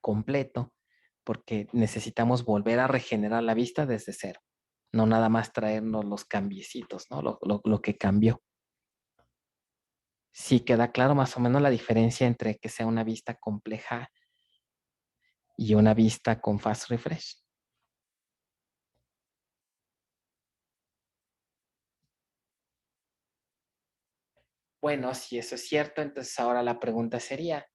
S1: completo, porque necesitamos volver a regenerar la vista desde cero. No nada más traernos los cambiecitos, ¿no? Lo que cambió. Sí queda claro más o menos la diferencia entre que sea una vista compleja y una vista con fast refresh. Bueno, si eso es cierto, entonces ahora la pregunta sería,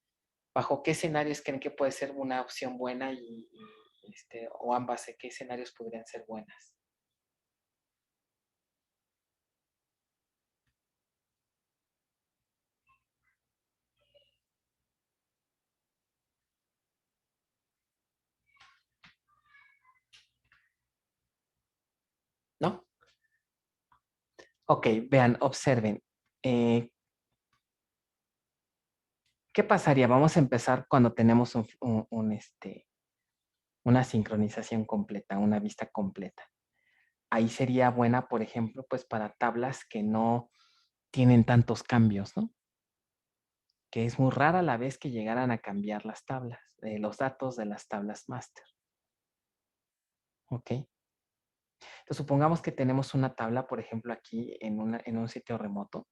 S1: ¿bajo qué escenarios creen que puede ser una opción buena o ambas, qué escenarios podrían ser buenas? ¿No? Ok, vean, observen. ¿Qué pasaría? Vamos a empezar cuando tenemos una sincronización completa, una vista completa. Ahí sería buena, por ejemplo, pues para tablas que no tienen tantos cambios, ¿no? Que es muy rara la vez que llegaran a cambiar las tablas, los datos de las tablas master. ¿Ok? Entonces, supongamos que tenemos una tabla, por ejemplo, aquí en un sitio remoto,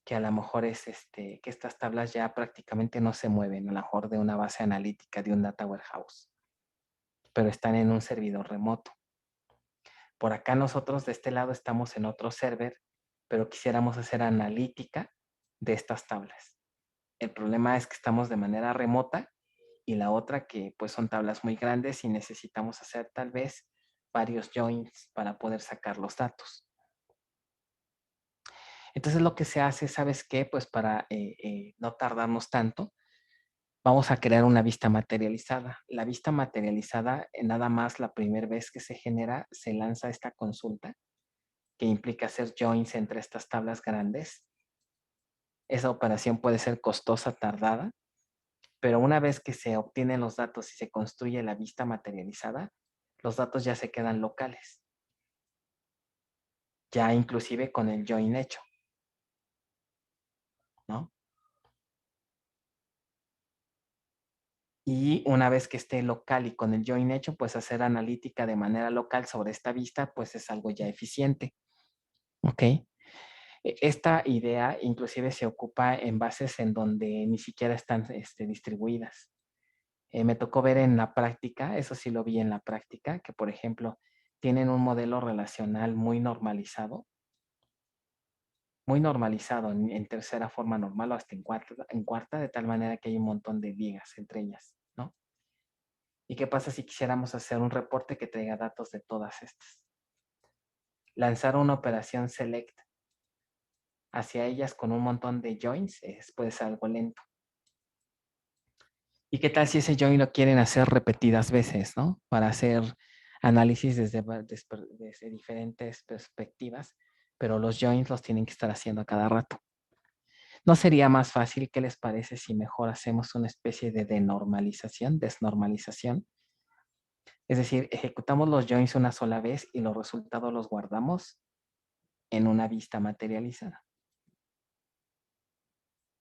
S1: que a lo mejor es que estas tablas ya prácticamente no se mueven, a lo mejor de una base analítica, de un data warehouse, pero están en un servidor remoto. Por acá nosotros de este lado estamos en otro server, pero quisiéramos hacer analítica de estas tablas. El problema es que estamos de manera remota y la otra que pues son tablas muy grandes y necesitamos hacer tal vez varios joins para poder sacar los datos. Entonces lo que se hace, ¿sabes qué? Pues para no tardarnos tanto, vamos a crear una vista materializada. La vista materializada, nada más la primera vez que se genera, se lanza esta consulta que implica hacer joins entre estas tablas grandes. Esa operación puede ser costosa, tardada, pero una vez que se obtienen los datos y se construye la vista materializada, los datos ya se quedan locales. Ya inclusive con el join hecho, ¿no? Y una vez que esté local y con el join hecho, pues hacer analítica de manera local sobre esta vista, pues es algo ya eficiente. ¿Ok? Esta idea inclusive se ocupa en bases en donde ni siquiera están distribuidas. Me tocó ver en la práctica, eso sí lo vi en la práctica, que por ejemplo tienen un modelo relacional muy normalizado en tercera forma normal o hasta en cuarta, de tal manera que hay un montón de ligas entre ellas, ¿no? ¿Y qué pasa si quisiéramos hacer un reporte que traiga datos de todas estas? Lanzar una operación select hacia ellas con un montón de joins puede ser algo lento. ¿Y qué tal si ese join lo quieren hacer repetidas veces, ¿no? Para hacer análisis desde diferentes perspectivas, pero los joins los tienen que estar haciendo a cada rato. ¿No sería más fácil? ¿Qué les parece si mejor hacemos una especie de desnormalización? Es decir, ejecutamos los joins una sola vez y los resultados los guardamos en una vista materializada.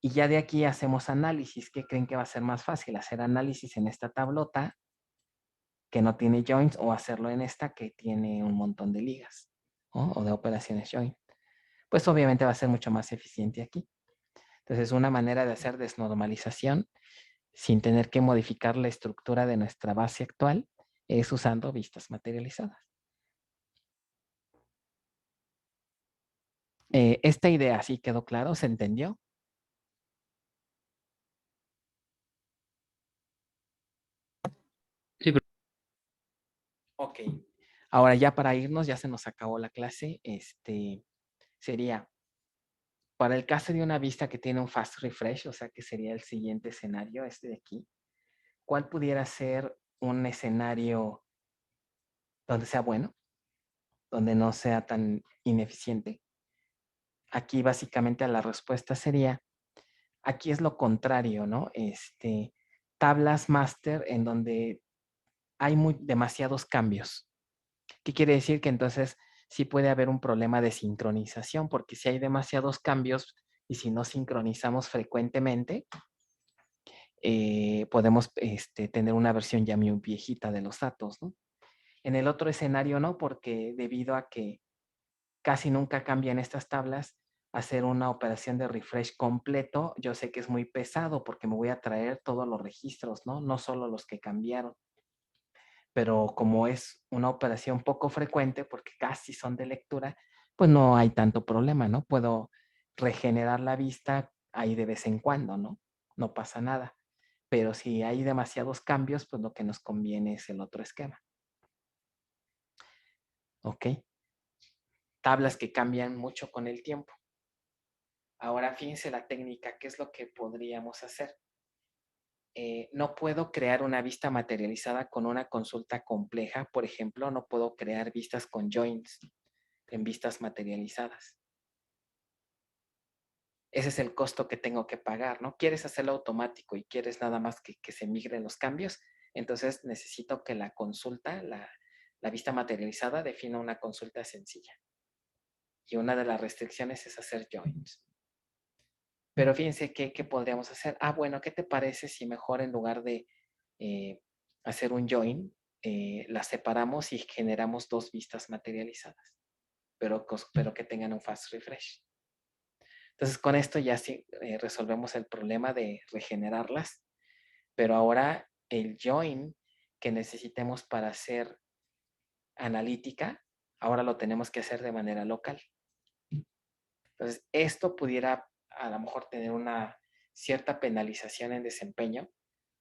S1: Y ya de aquí hacemos análisis. ¿Qué creen que va a ser más fácil? ¿Hacer análisis en esta tablota que no tiene joins o hacerlo en esta que tiene un montón de ligas, ¿no? O de operaciones join? Pues obviamente va a ser mucho más eficiente aquí. Entonces, una manera de hacer desnormalización sin tener que modificar la estructura de nuestra base actual es usando vistas materializadas. Esta idea, ¿sí quedó claro? ¿Se entendió?
S5: Sí,
S1: Ok. Ahora ya para irnos, ya se nos acabó la clase. Sería, para el caso de una vista que tiene un fast refresh, o sea que sería el siguiente escenario, este de aquí, ¿cuál pudiera ser un escenario donde sea bueno, donde no sea tan ineficiente? Aquí básicamente la respuesta sería, aquí es lo contrario, ¿no? Tablas master en donde hay demasiados cambios. ¿Qué quiere decir? Que entonces sí puede haber un problema de sincronización, porque si hay demasiados cambios y si no sincronizamos frecuentemente, podemos tener una versión ya muy viejita de los datos, ¿no? En el otro escenario no, porque debido a que casi nunca cambian estas tablas, hacer una operación de refresh completo, yo sé que es muy pesado porque me voy a traer todos los registros, ¿no? No solo los que cambiaron. Pero como es una operación poco frecuente, porque casi son de lectura, pues no hay tanto problema, ¿no? Puedo regenerar la vista ahí de vez en cuando, ¿no? No pasa nada. Pero si hay demasiados cambios, pues lo que nos conviene es el otro esquema. ¿Ok? Tablas que cambian mucho con el tiempo. Ahora fíjense la técnica, ¿qué es lo que podríamos hacer? No puedo crear una vista materializada con una consulta compleja. Por ejemplo, no puedo crear vistas con joins en vistas materializadas. Ese es el costo que tengo que pagar, ¿no? Quieres hacerlo automático y quieres nada más que se migren los cambios, entonces necesito que la consulta, la vista materializada, defina una consulta sencilla. Y una de las restricciones es hacer joins. Pero fíjense qué podríamos hacer. Ah, bueno, ¿qué te parece si mejor en lugar de hacer un join, las separamos y generamos dos vistas materializadas, pero que tengan un fast refresh? Entonces, con esto ya sí resolvemos el problema de regenerarlas, pero ahora el join que necesitemos para hacer analítica, ahora lo tenemos que hacer de manera local. Entonces, esto pudiera a lo mejor tener una cierta penalización en desempeño,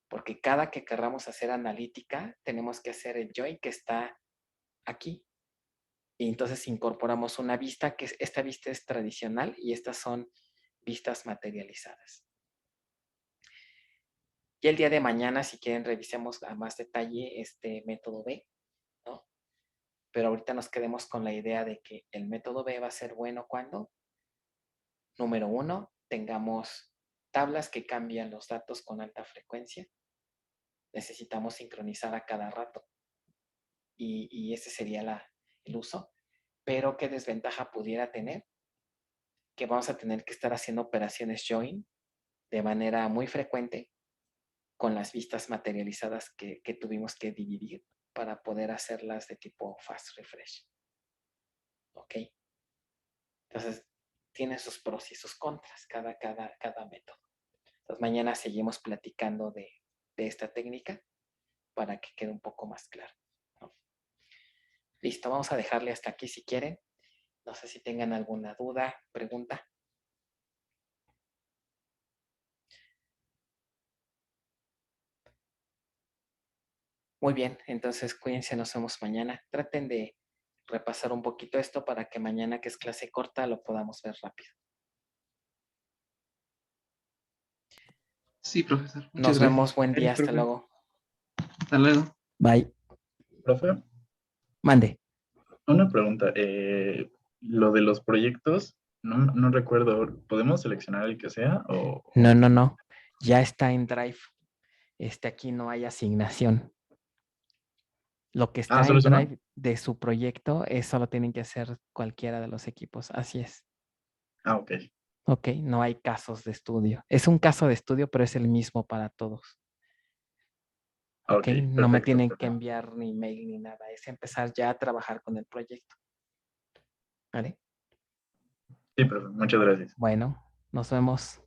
S1: porque cada que querramos hacer analítica, tenemos que hacer el join que está aquí. Y entonces incorporamos una vista, que esta vista es tradicional y estas son vistas materializadas. Y el día de mañana, si quieren, revisemos a más detalle este método B, ¿no? Pero ahorita nos quedemos con la idea de que el método B va a ser bueno cuando, número 1, tengamos tablas que cambian los datos con alta frecuencia. Necesitamos sincronizar a cada rato. Y ese sería el uso. Pero ¿qué desventaja pudiera tener? Que vamos a tener que estar haciendo operaciones join de manera muy frecuente con las vistas materializadas que tuvimos que dividir para poder hacerlas de tipo fast refresh. ¿Ok? Entonces, tiene sus pros y sus contras cada método. Entonces, mañana seguimos platicando de esta técnica para que quede un poco más claro, ¿no? Listo, vamos a dejarle hasta aquí si quieren. No sé si tengan alguna duda, pregunta. Muy bien, entonces cuídense, nos vemos mañana. Traten de repasar un poquito esto para que mañana, que es clase corta, lo podamos ver rápido.
S2: Sí, profesor.
S1: Nos
S2: Muchas
S1: vemos, buen día,
S5: Gracias,
S1: hasta
S5: profe.
S1: luego.
S2: gracias. Hasta luego.
S1: Bye.
S3: Profe,
S1: Mande.
S3: una pregunta. Lo de los proyectos, no recuerdo, ¿podemos seleccionar el que sea o
S1: No. Ya está en Drive. Aquí no hay asignación. Lo que está
S3: solo
S1: en
S3: es uno?
S1: Drive de su proyecto, eso lo tienen que hacer cualquiera de los equipos. Así es.
S3: Ok.
S1: Ok, no hay casos de estudio. Es un caso de estudio, pero es el mismo para todos. Ok,
S3: Ok,
S1: no me
S3: perfecto,
S1: tienen que
S3: profe.
S1: enviar ni mail ni nada. Es empezar ya a trabajar con el proyecto. ¿Vale?
S3: Sí, profe, muchas gracias.
S1: Bueno, nos vemos.